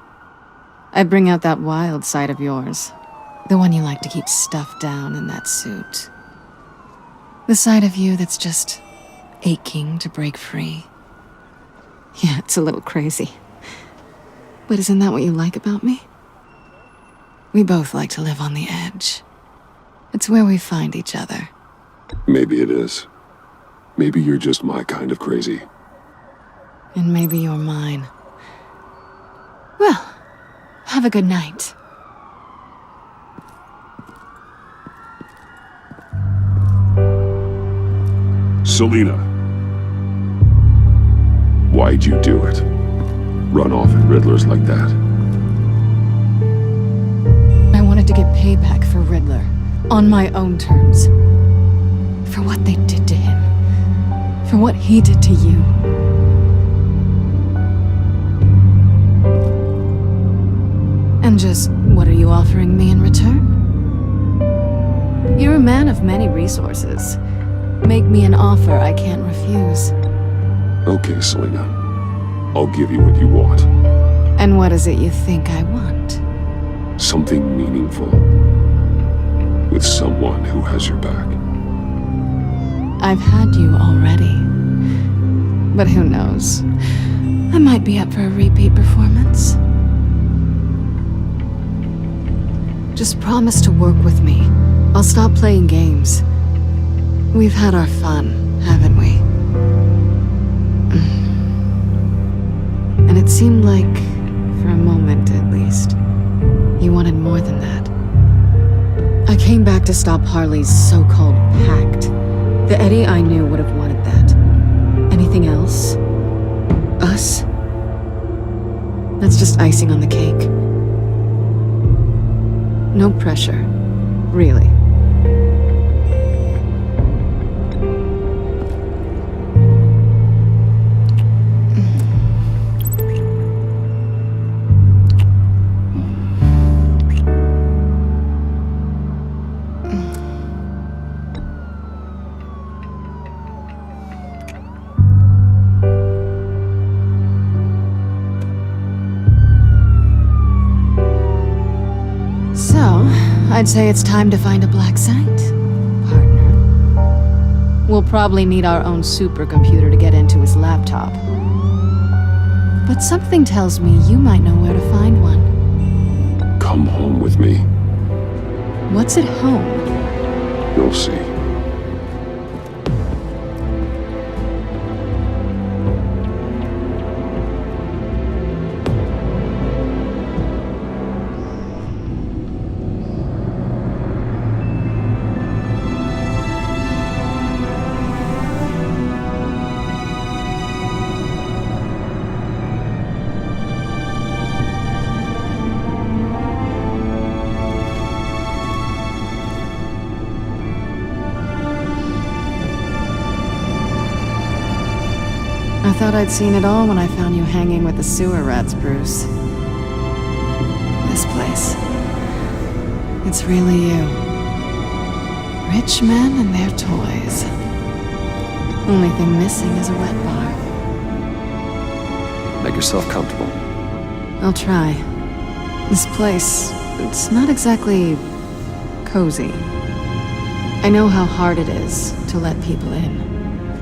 I bring out that wild side of yours. The one you like to keep stuffed down in that suit. The side of you that's just aching to break free. Yeah, it's a little crazy. But isn't that what you like about me? We both like to live on the edge. It's where we find each other. Maybe it is. Maybe you're just my kind of crazy. And maybe you're mine. Well, have a good night. Selina. Why'd you do it? Run off at Riddlers like that? I wanted to get payback for Riddler. On my own terms. For what they did to him. For what he did to you. And just, what are you offering me in return? You're a man of many resources. Make me an offer I can't refuse. Okay, Selina. I'll give you what you want. And what is it you think I want? Something meaningful. With someone who has your back. I've had you already. But who knows? I might be up for a repeat performance. Just promise to work with me. I'll stop playing games. We've had our fun, haven't we? And it seemed like, for a moment at least, you wanted more than that. I came back to stop Harley's so-called pact. The Eddie I knew would have wanted that. Anything else? Us? That's just icing on the cake. No pressure, really. I'd say it's time to find a black site, partner. We'll probably need our own supercomputer to get into his laptop. But something tells me you might know where to find one. Come home with me. What's at home? You'll see. I thought I'd seen it all when I found you hanging with the sewer rats, Bruce. This place. It's really you. Rich men and their toys. Only thing missing is a wet bar. Make yourself comfortable. I'll try. This place, it's not exactly cozy. I know how hard it is to let people in.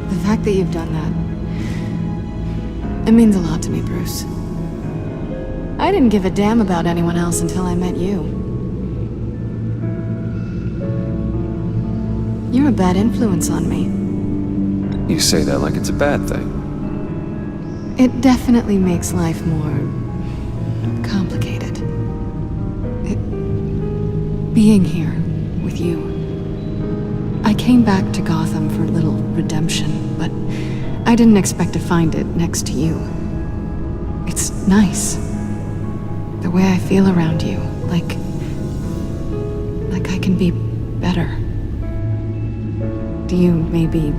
The fact that you've done that, it means a lot to me, Bruce. I didn't give a damn about anyone else until I met you. You're a bad influence on me. You say that like it's a bad thing. It definitely makes life more complicated. Being here with you. I came back to Gotham for a little redemption, but I didn't expect to find it next to you. It's nice. The way I feel around you, like I can be better. Do you maybe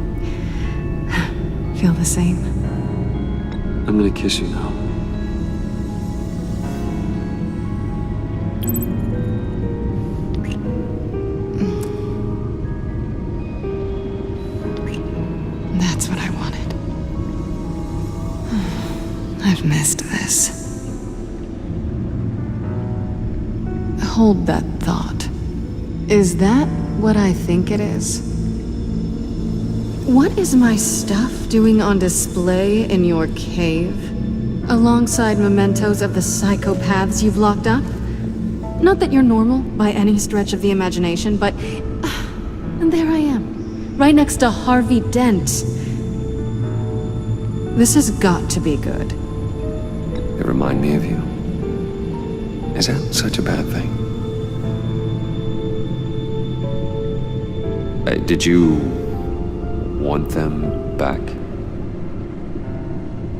feel the same? I'm gonna kiss you now. That's what I wanted. I've missed this. Hold that thought. Is that what I think it is? What is my stuff doing on display in your cave? Alongside mementos of the psychopaths you've locked up? Not that you're normal by any stretch of the imagination, but... and there I am, right next to Harvey Dent. This has got to be good. They remind me of you. Is that such a bad thing? Did you want them back?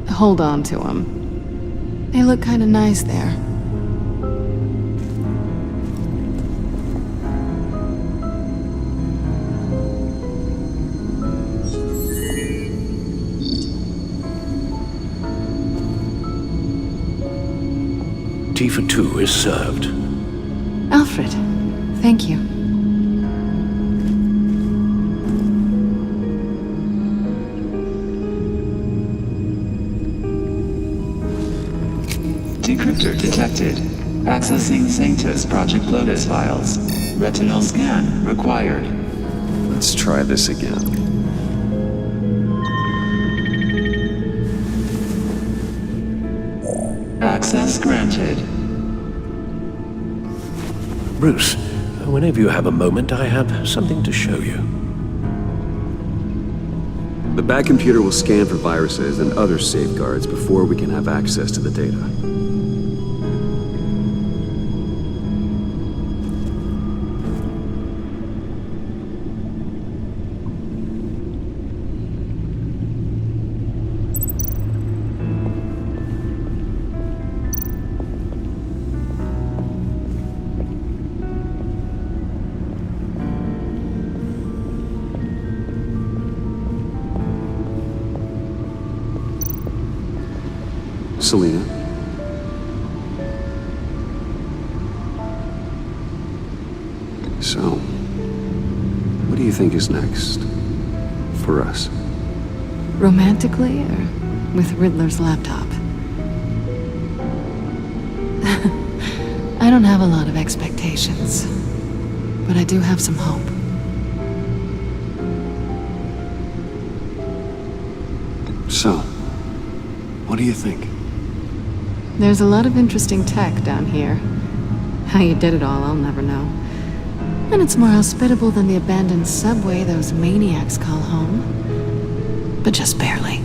Hold on to them. They look kind of nice there. Tea for two is served. Alfred, thank you. Decryptor detected. Accessing Sanctus Project Lotus files. Retinal scan required. Let's try this again. Access granted. Bruce, whenever you have a moment, I have something to show you. The back computer will scan for viruses and other safeguards before we can have access to the data. Selena. So, what do you think is next for us? Romantically, or with Riddler's laptop? I don't have a lot of expectations, but I do have some hope. So, what do you think? There's a lot of interesting tech down here. How you did it all, I'll never know. And it's more hospitable than the abandoned subway those maniacs call home. But just barely.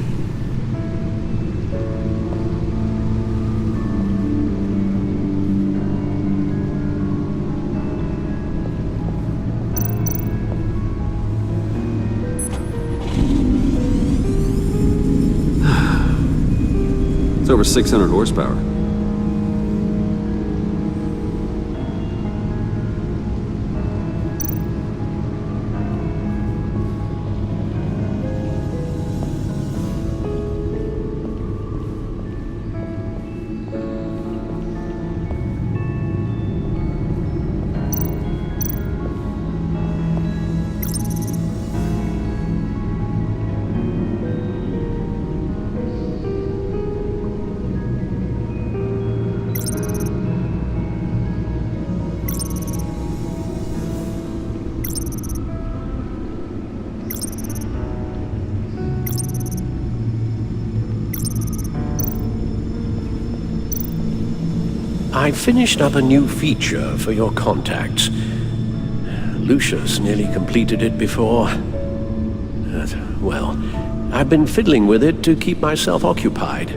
It's over 600 horsepower. I finished up a new feature for your contacts. Lucius nearly completed it before. Well, I've been fiddling with it to keep myself occupied.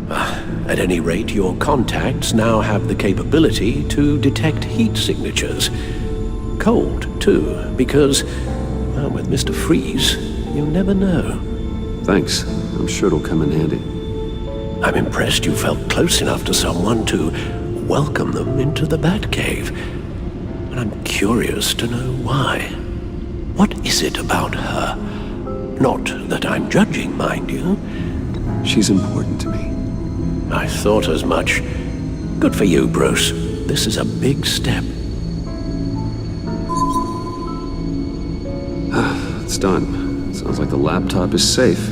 At any rate, your contacts now have the capability to detect heat signatures. Cold, too, because, well, with Mr. Freeze, you never know. Thanks. I'm sure it'll come in handy. I'm impressed you felt close enough to someone to welcome them into the Batcave. And I'm curious to know why. What is it about her? Not that I'm judging, mind you. She's important to me. I thought as much. Good for you, Bruce. This is a big step. It's done. Sounds like the laptop is safe.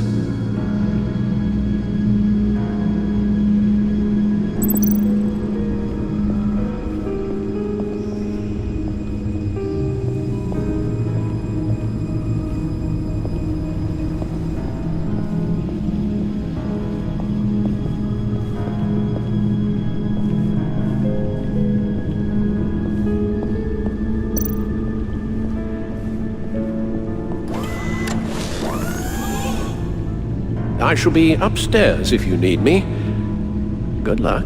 I shall be upstairs if you need me. Good luck.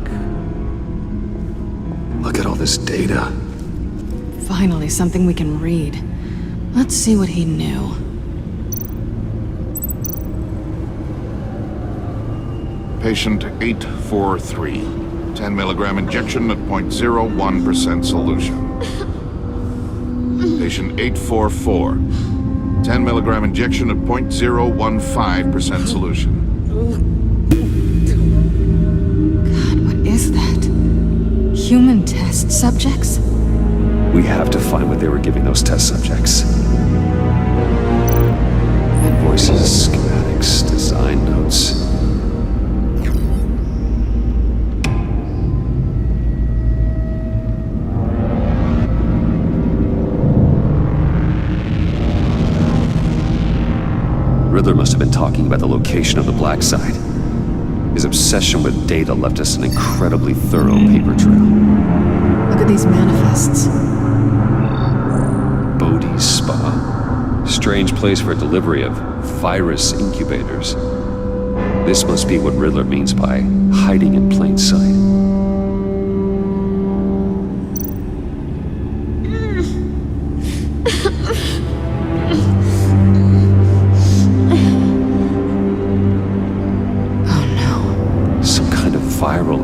Look at all this data. Finally, something we can read. Let's see what he knew. Patient 843. 10 milligram injection at 0.01% solution. Patient 844. 10 milligram injection at 0.015% solution. God, what is that? Human test subjects? We have to find what they were giving those test subjects. Invoices, schematics, design notes. Riddler must have been talking about the location of the black site. His obsession with data left us an incredibly thorough paper trail. Look at these manifests. Bodhi's Spa. Strange place for a delivery of virus incubators. This must be what Riddler means by hiding in plain sight.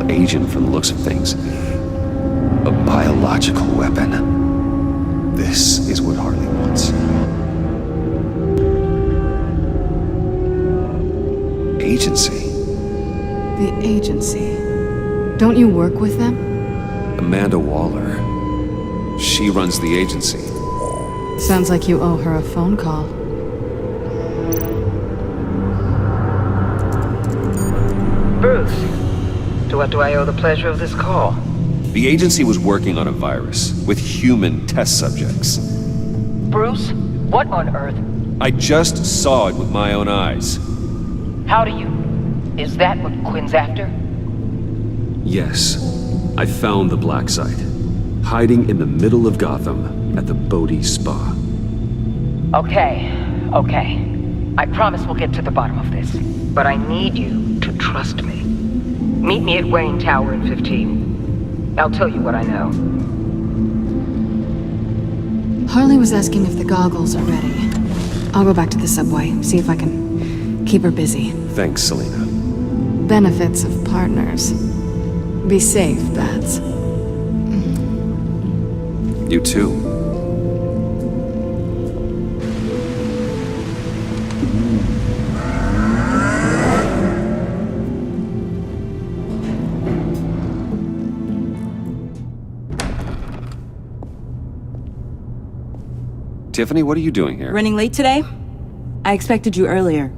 Agent from the looks of things. A biological weapon. This is what Harley wants. Agency. The agency. Don't you work with them? Amanda Waller. She runs the agency. Sounds like you owe her a phone call. Bruce. To what do I owe the pleasure of this call? The agency was working on a virus with human test subjects. Bruce? What on earth? I just saw it with my own eyes. How do you... Is that what Quinn's after? Yes. I found the black site. Hiding in the middle of Gotham at the Bodhi Spa. Okay. I promise we'll get to the bottom of this. But I need you to trust me. Meet me at Wayne Tower in 15. I'll tell you what I know. Harley was asking if the goggles are ready. I'll go back to the subway, see if I can keep her busy. Thanks, Selena. Benefits of partners. Be safe, Bats. You too. Tiffany, what are you doing here? Running late today? I expected you earlier.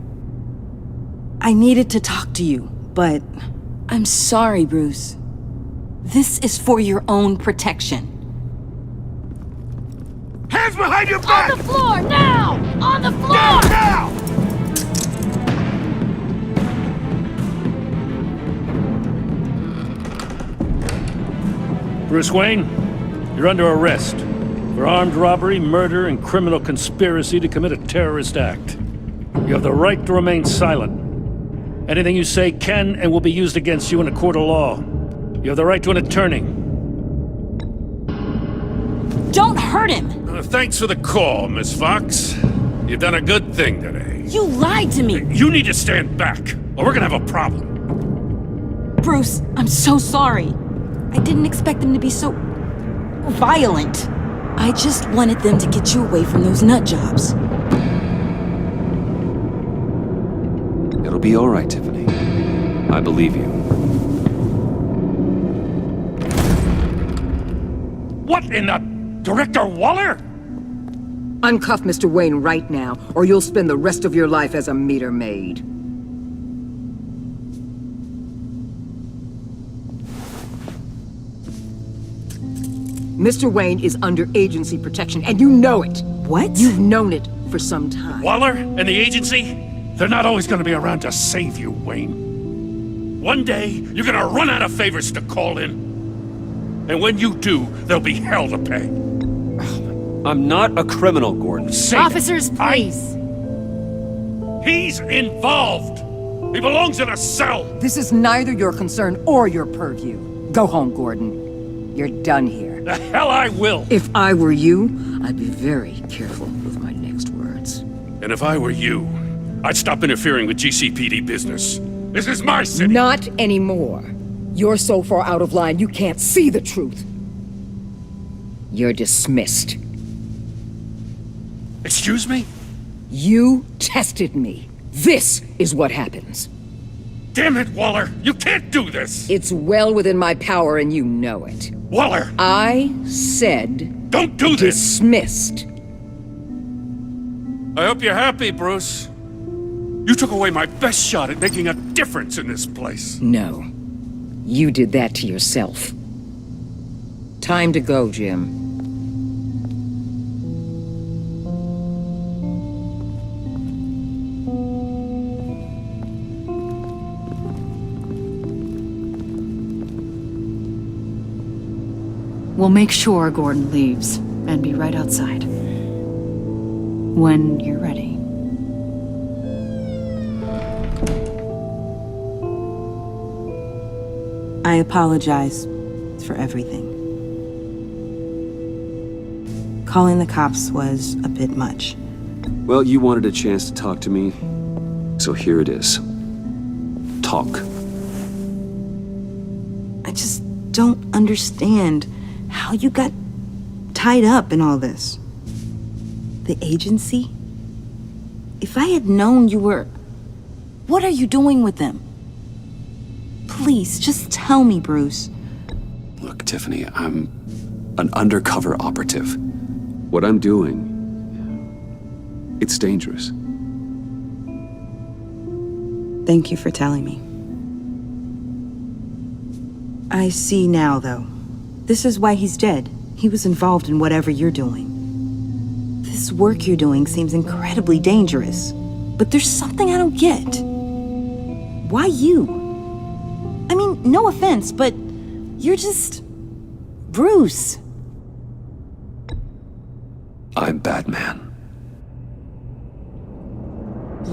I needed to talk to you, but I'm sorry, Bruce. This is for your own protection. Hands behind your back! On the floor, now! On the floor! Now! Bruce Wayne, you're under arrest for armed robbery, murder, and criminal conspiracy to commit a terrorist act. You have the right to remain silent. Anything you say can and will be used against you in a court of law. You have the right to an attorney. Don't hurt him! Thanks for the call, Miss Fox. You've done a good thing today. You lied to me! You need to stand back, or we're gonna have a problem. Bruce, I'm so sorry. I didn't expect them to be so violent. I just wanted them to get you away from those nut jobs. It'll be all right, Tiffany. I believe you. What in the... Director Waller? Uncuff Mr. Wayne right now, or you'll spend the rest of your life as a meter maid. Mr. Wayne is under agency protection, and you know it. What? You've known it for some time. Waller and the agency? They're not always gonna be around to save you, Wayne. One day, you're gonna run out of favors to call in. And when you do, there'll be hell to pay. I'm not a criminal, Gordon. Officers, please. He's involved. He belongs in a cell. This is neither your concern or your purview. Go home, Gordon. You're done here. The hell I will. If I were you, I'd be very careful with my next words. And if I were you, I'd stop interfering with GCPD business. This is my city. Not anymore. You're so far out of line, you can't see the truth. You're dismissed. Excuse me? You tested me. This is what happens. Damn it, Waller! You can't do this! It's well within my power and you know it. Waller! I said... Don't do this! Dismissed. I hope you're happy, Bruce. You took away my best shot at making a difference in this place. No. You did that to yourself. Time to go, Jim. We'll make sure Gordon leaves, and be right outside. When you're ready. I apologize for everything. Calling the cops was a bit much. Well, you wanted a chance to talk to me, so here it is. Talk. I just don't understand how you got tied up in all this. The agency? If I had known you were... What are you doing with them? Please, just tell me, Bruce. Look, Tiffany, I'm an undercover operative. What I'm doing, it's dangerous. Thank you for telling me. I see now, though. This is why he's dead. He was involved in whatever you're doing. This work you're doing seems incredibly dangerous. But there's something I don't get. Why you? I mean, no offense, but you're just... Bruce. I'm Batman.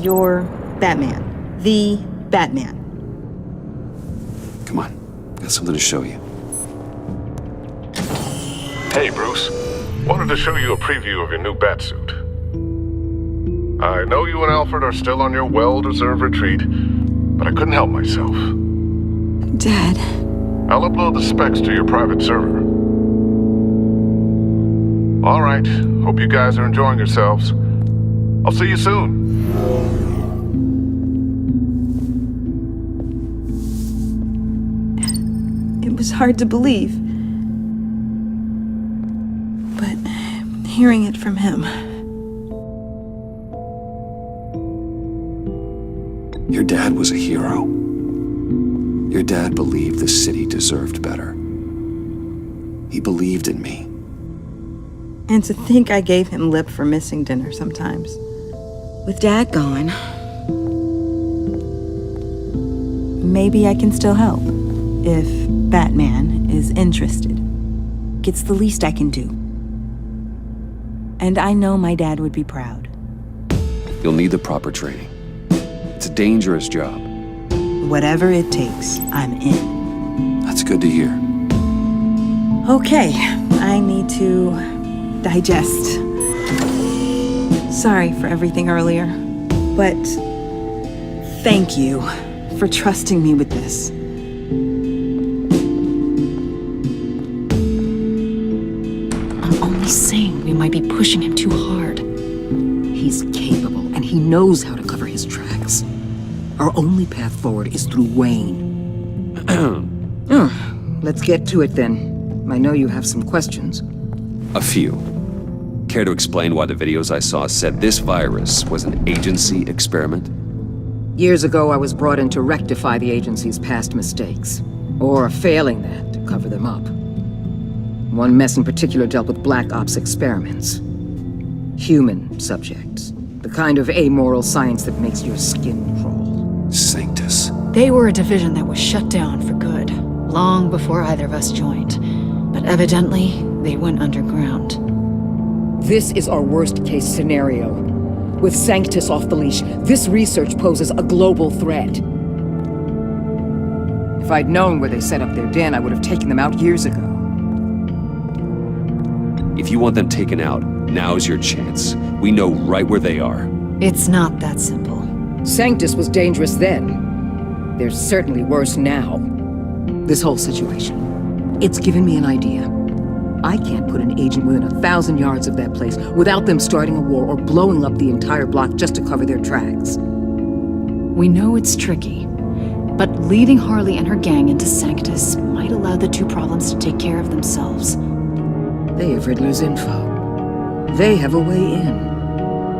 You're Batman. The Batman. Come on, got something to show you. Hey, Bruce. Wanted to show you a preview of your new Batsuit. I know you and Alfred are still on your well-deserved retreat, but I couldn't help myself. Dad. I'll upload the specs to your private server. All right. Hope you guys are enjoying yourselves. I'll see you soon. It was hard to believe. But hearing it from him... Your dad was a hero. Your dad believed the city deserved better. He believed in me. And to think I gave him lip for missing dinner sometimes. With Dad gone, maybe I can still help. If Batman is interested. It's the least I can do. And I know my dad would be proud. You'll need the proper training. It's a dangerous job. Whatever it takes, I'm in. That's good to hear. Okay, I need to digest. Sorry for everything earlier, but thank you for trusting me with this. might be pushing him too hard. He's capable, and he knows how to cover his tracks. Our only path forward is through Wayne. Let's get to it then. I know you have some questions. A few. Care to explain why the videos I saw said this virus was an agency experiment? Years ago, I was brought in to rectify the agency's past mistakes. Or failing that, to cover them up. One mess in particular dealt with Black Ops experiments. Human subjects. The kind of amoral science that makes your skin crawl. Sanctus. They were a division that was shut down for good, long before either of us joined. But evidently, they went underground. This is our worst-case scenario. With Sanctus off the leash, this research poses a global threat. If I'd known where they set up their den, I would have taken them out years ago. If you want them taken out, now's your chance. We know right where they are. It's not that simple. Sanctus was dangerous then. They're certainly worse now. This whole situation, it's given me an idea. I can't put an agent within 1,000 yards of that place without them starting a war or blowing up the entire block just to cover their tracks. We know it's tricky, but leading Harley and her gang into Sanctus might allow the two problems to take care of themselves. They have Riddler's info. They have a way in.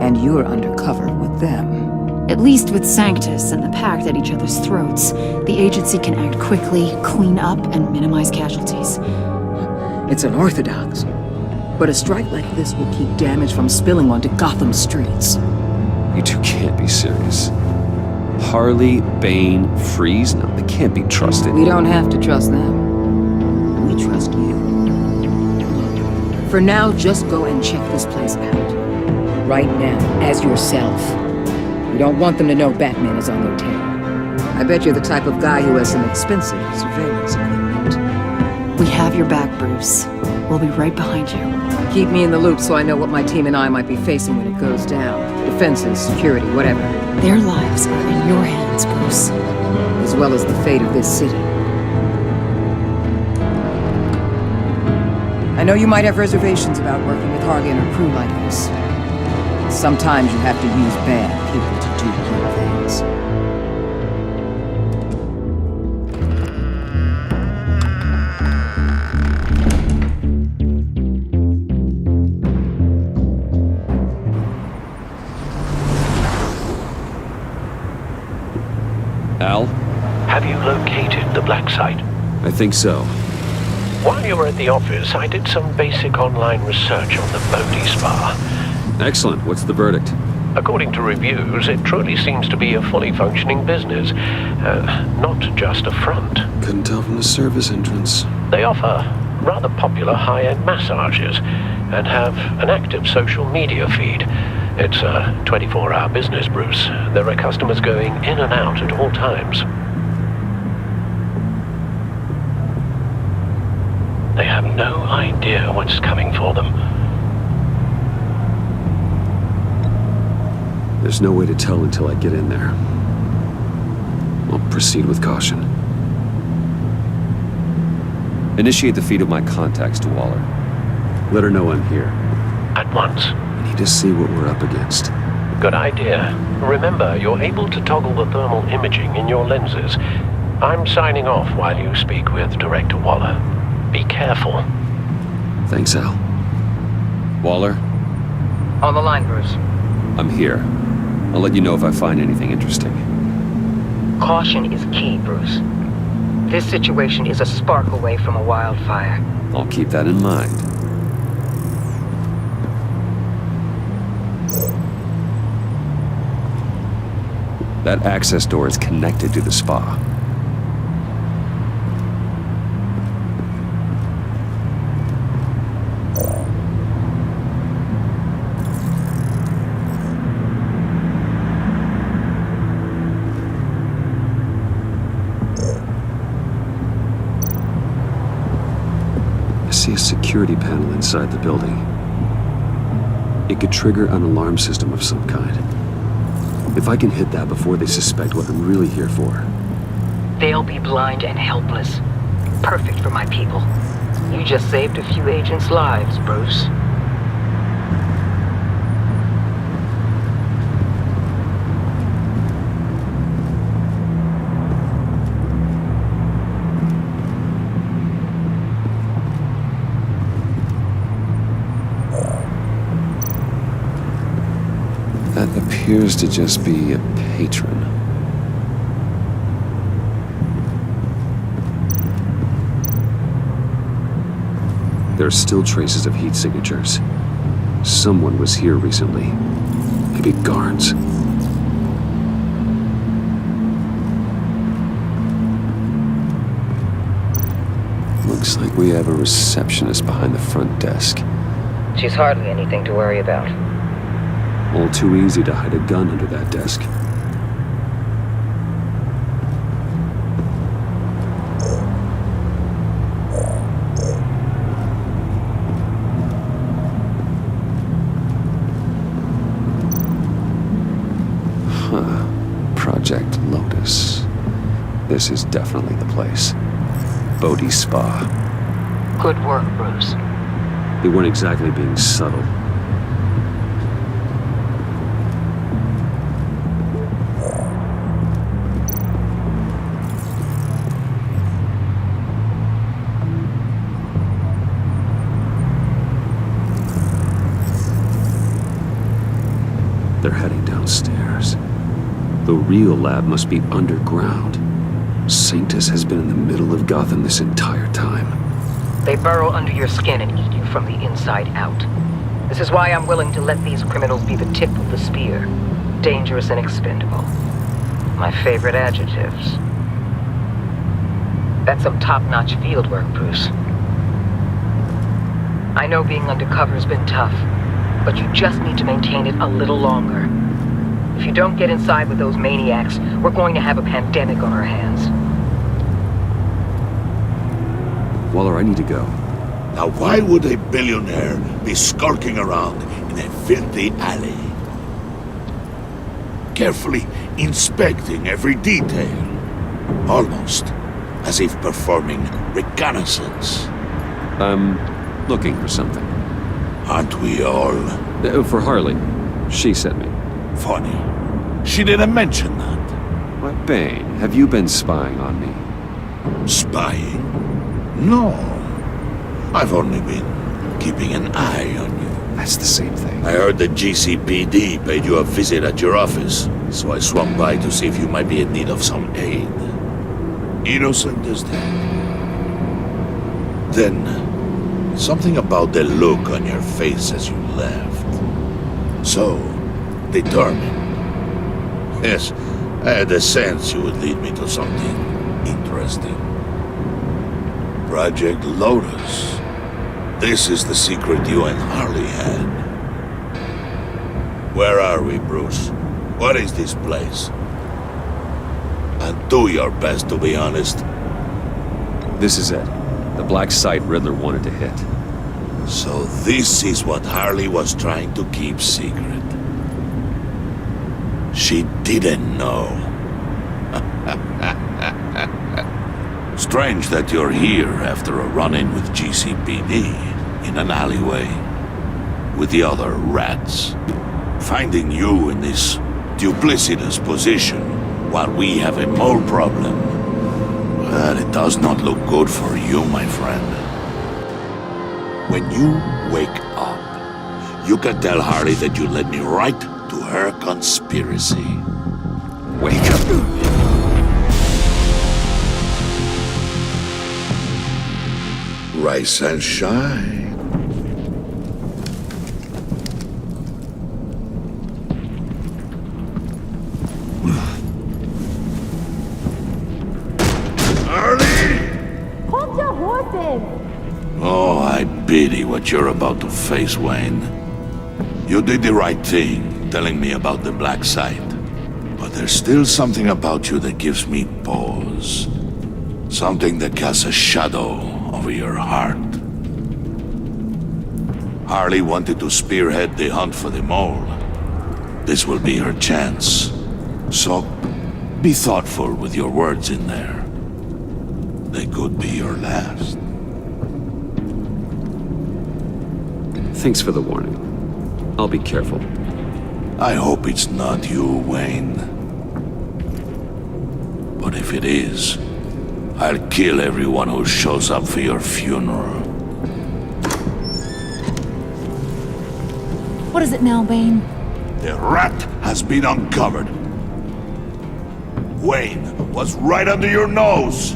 And you're undercover with them. At least with Sanctus and the Pact at each other's throats, the agency can act quickly, clean up, and minimize casualties. It's unorthodox, but a strike like this will keep damage from spilling onto Gotham streets. You two can't be serious. Harley, Bane, Freeze? No, they can't be trusted. We don't have to trust them. We trust you. For now, just go and check this place out. Right now, as yourself. We don't want them to know Batman is on their tail. I bet you're the type of guy who has some expensive surveillance equipment. We have your back, Bruce. We'll be right behind you. Keep me in the loop so I know what my team and I might be facing when it goes down. Defenses, security, whatever. Their lives are in your hands, Bruce. As well as the fate of this city. I know you might have reservations about working with Harley and her crew like this. Sometimes you have to use bad people to do good things. Al? Have you located the black site? I think so. While you were at the office, I did some basic online research on the Bodhi Spa. Excellent. What's the verdict? According to reviews, it truly seems to be a fully functioning business, not just a front. Couldn't tell from the service entrance. They offer rather popular high-end massages and have an active social media feed. It's a 24-hour business, Bruce. There are customers going in and out at all times. They have no idea what's coming for them. There's no way to tell until I get in there. I'll proceed with caution. Initiate the feed of my contacts to Waller. Let her know I'm here. At once. I need to see what we're up against. Good idea. Remember, you're able to toggle the thermal imaging in your lenses. I'm signing off while you speak with Director Waller. Be careful. Thanks, Al. Waller? On the line, Bruce. I'm here. I'll let you know if I find anything interesting. Caution is key, Bruce. This situation is a spark away from a wildfire. I'll keep that in mind. That access door is connected to the spa. I see a security panel inside the building. It could trigger an alarm system of some kind. If I can hit that before they suspect what I'm really here for. They'll be blind and helpless. Perfect for my people. You just saved a few agents' lives, Bruce. appears to just be a patron. There are still traces of heat signatures. Someone was here recently. Maybe guards. Looks like we have a receptionist behind the front desk. She's hardly anything to worry about. All too easy to hide a gun under that desk. Project Lotus. This is definitely the place. Bodhi Spa. Good work, Bruce. They weren't exactly being subtle. They're heading downstairs. The real lab must be underground. Sanctus has been in the middle of Gotham this entire time. They burrow under your skin and eat you from the inside out. This is why I'm willing to let these criminals be the tip of the spear. Dangerous and expendable. My favorite adjectives. That's some top-notch fieldwork, Bruce. I know being undercover's been tough, but you just need to maintain it a little longer. If you don't get inside with those maniacs, we're going to have a pandemic on our hands. Waller, I need to go. Now why would a billionaire be skulking around in a filthy alley? Carefully inspecting every detail. Almost as if performing reconnaissance. I'm looking for something. Aren't we all? For Harley. She sent me. Funny. She didn't mention that. Why, Bane, have you been spying on me? Spying? No. I've only been keeping an eye on you. That's the same thing. I heard the GCPD paid you a visit at your office, so I swung by to see if you might be in need of some aid. Innocent as that. Then, something about the look on your face as you left. So, determined. Yes, I had a sense you would lead me to something interesting. Project Lotus. This is the secret you and Harley had. Where are we, Bruce? What is this place? And do your best to be honest. This is it. The black site Riddler wanted to hit. So this is what Harley was trying to keep secret. She didn't know. Strange that you're here after a run-in with GCPD in an alleyway with the other rats. Finding you in this duplicitous position while we have a mole problem. Well, it does not look good for you, my friend. When you wake up, you can tell Harley that you led me right to her conspiracy. Wake up. Rise and shine. Hold your horses! Oh, I pity what you're about to face, Wayne. You did the right thing, telling me about the black site. But there's still something about you that gives me pause. Something that casts a shadow over your heart. Harley wanted to spearhead the hunt for the mole. This will be her chance. So, be thoughtful with your words in there. They could be your last. Thanks for the warning. I'll be careful. I hope it's not you, Wayne. But if it is, I'll kill everyone who shows up for your funeral. What is it now, Bane? The rat has been uncovered. Wayne was right under your nose.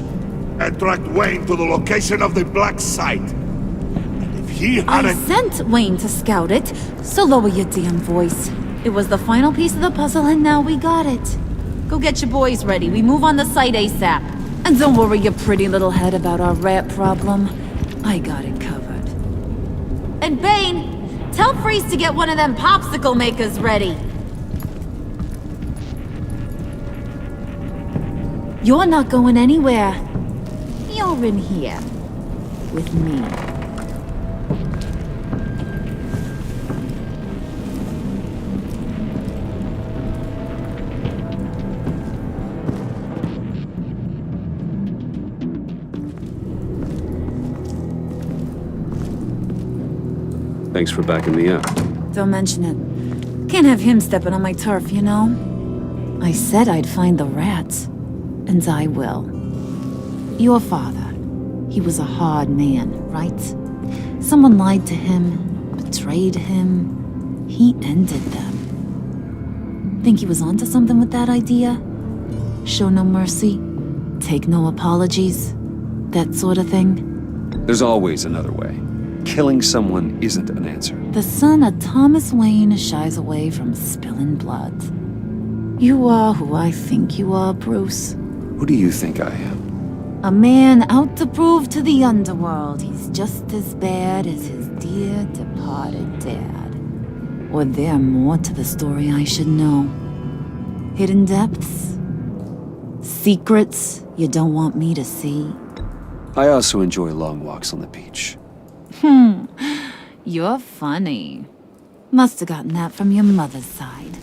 And tracked Wayne to the location of the black site. And if he I hadn't... sent Wayne to scout it, so lower your damn voice. It was the final piece of the puzzle and now we got it. Go get your boys ready, we move on the site ASAP. And don't worry your pretty little head about our rat problem. I got it covered. And Bane, tell Freeze to get one of them popsicle makers ready. You're not going anywhere. You're in here. With me. Thanks for backing me up. Don't mention it. Can't have him stepping on my turf, you know? I said I'd find the rats. And I will. Your father, he was a hard man, right? Someone lied to him, betrayed him. He ended them. Think he was onto something with that idea? Show no mercy, take no apologies, that sort of thing? There's always another way. Killing someone isn't an answer. The son of Thomas Wayne shies away from spilling blood. You are who I think you are, Bruce. Who do you think I am? A man out to prove to the underworld he's just as bad as his dear departed dad. Or there more to the story I should know. Hidden depths? Secrets you don't want me to see? I also enjoy long walks on the beach. You're funny. Must have gotten that from your mother's side.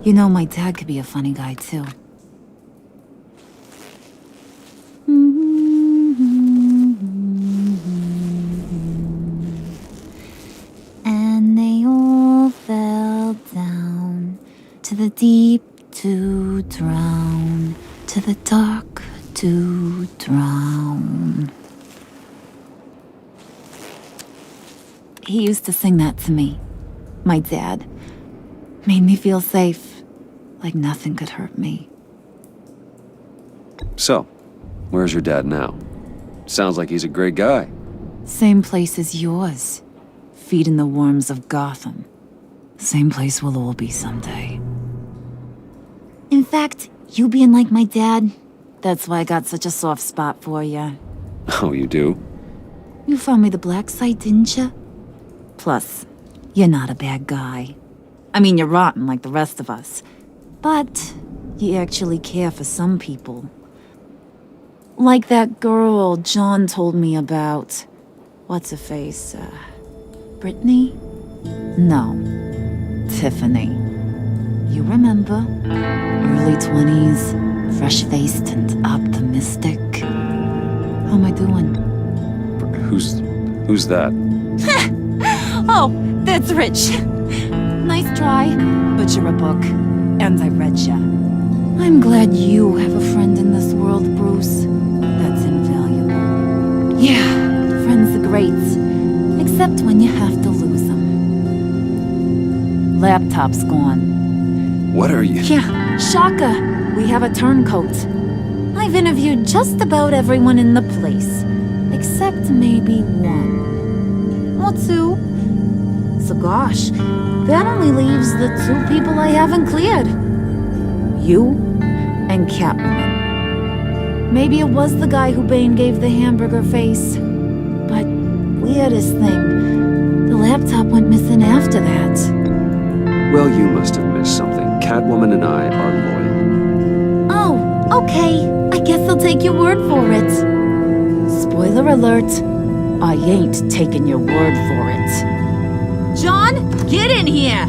You know, my dad could be a funny guy, too. And they all fell down to the deep to drown, to the dark to drown. He used to sing that to me. My dad. Made me feel safe, like nothing could hurt me. So, where's your dad now? Sounds like he's a great guy. Same place as yours. Feeding the worms of Gotham. Same place we'll all be someday. In fact, you being like my dad, that's why I got such a soft spot for you. Oh, you do? You found me the black site, didn't you? Plus, you're not a bad guy. I mean, you're rotten like the rest of us. But you actually care for some people. Like that girl John told me about. What's her face? Brittany? No. Tiffany. You remember? Early 20s, fresh-faced and optimistic. How am I doing? Who's that? Oh, that's Rich. Nice try, but you're a book, and I read ya. I'm glad you have a friend in this world, Bruce. That's invaluable. Yeah, friends are great, except when you have to lose them. Laptop's gone. What are you? Yeah, shocker. We have a turncoat. I've interviewed just about everyone in the place, except maybe one. Or two. So gosh, that only leaves the two people I haven't cleared. You and Catwoman. Maybe it was the guy who Bane gave the hamburger face. But weirdest thing, the laptop went missing after that. Well, you must have missed something. Catwoman and I are loyal. Oh, okay. I guess I'll take your word for it. Spoiler alert, I ain't taking your word for it. John, get in here!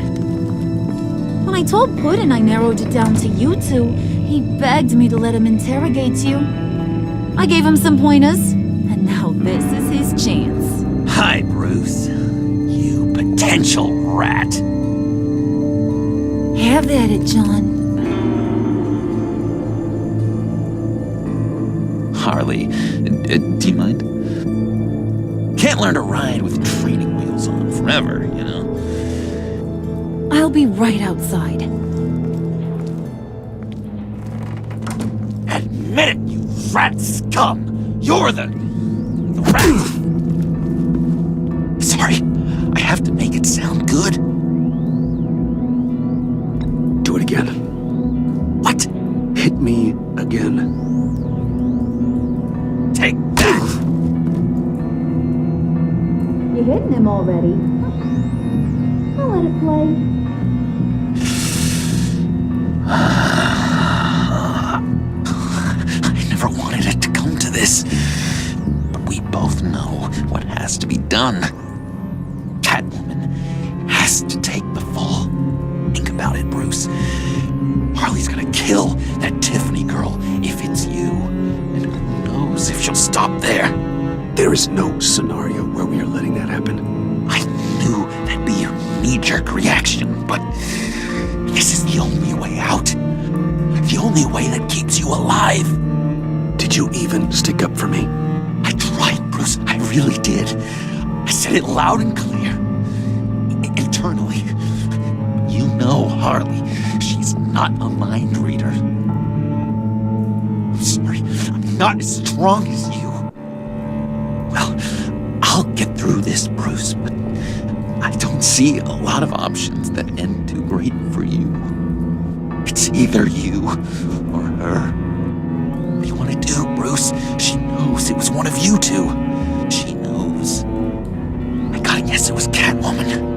When I told Puddin' I narrowed it down to you two, he begged me to let him interrogate you. I gave him some pointers, and now this is his chance. Hi, Bruce. You potential rat. Have at it, John. Harley, do you mind? Can't learn to ride with training wheels on forever, you know? I'll be right outside. Admit it, you rat scum! You're the rat! Sorry, I have to make it sound good. Do it again. What? Hit me again. Take that! You hitting him already? I'll let it play. I never wanted it to come to this. But we both know what has to be done. Catwoman has to take the fall. Think about it, Bruce. Harley's gonna kill that Tiffany girl if it's you. And who knows if she'll stop there. There is no scenario where we are letting that happen. I knew that'd be your knee-jerk reaction, but this is the only way out. The only way that keeps you alive. Did you even stick up for me? I tried, Bruce. I really did. I said it loud and clear. Internally. You know Harley. She's not a mind reader. I'm sorry. I'm not as strong as you. Well, I'll get through this, Bruce, but I don't see a lot of options that end too great for you. It's either you or her. What do you want to do, Bruce? She knows it was one of you two. She knows. I gotta guess it was Catwoman.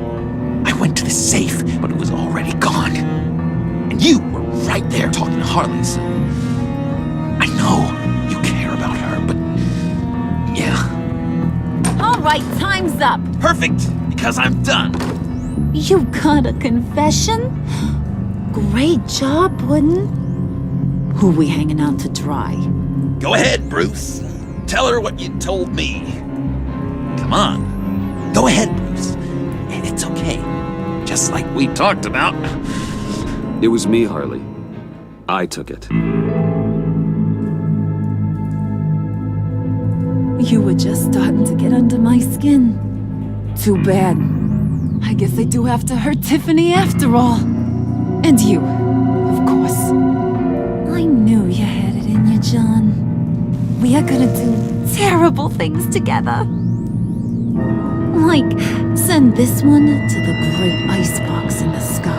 I went to the safe, but it was already gone. And you were right there talking to Harley, so I know you care about her, but yeah. All right, time's up. Perfect, because I'm done. You got a confession? Great job, Puddin'. Who we hanging out to dry? Go ahead, Bruce. Tell her what you told me. Come on. Go ahead, Bruce. It's okay. Just like we talked about. It was me, Harley. I took it. You were just starting to get under my skin. Too bad. I guess I do have to hurt Tiffany after all. And you, of course. I knew you had it in you, John. We are gonna do terrible things together. Like, send this one to the great icebox in the sky.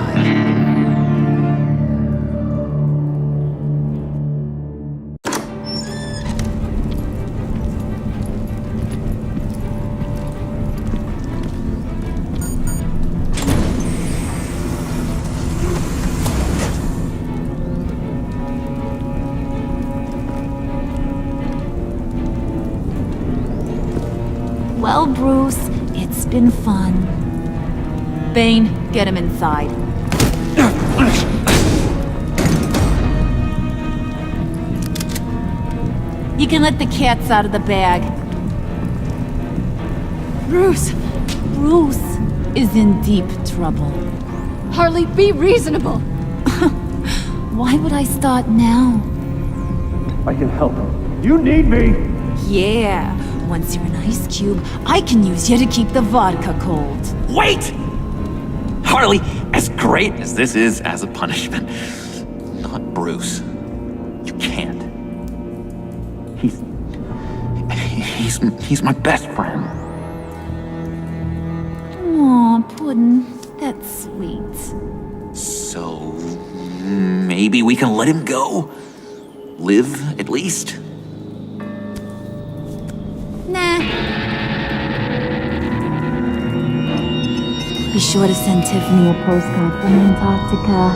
Well, Bruce, it's been fun. Bane, get him inside. You can let the cats out of the bag. Bruce! Bruce is in deep trouble. Harley, be reasonable! Why would I start now? I can help. You need me! Yeah, once you're an ice cube, I can use you to keep the vodka cold. Wait! Harley, as great as this is as a punishment, not Bruce. You can't. He's my best friend. Aw, Puddin', that's sweet. So, maybe we can let him go? Live, at least? Nah. Be sure to send Tiffany a postcard from Antarctica.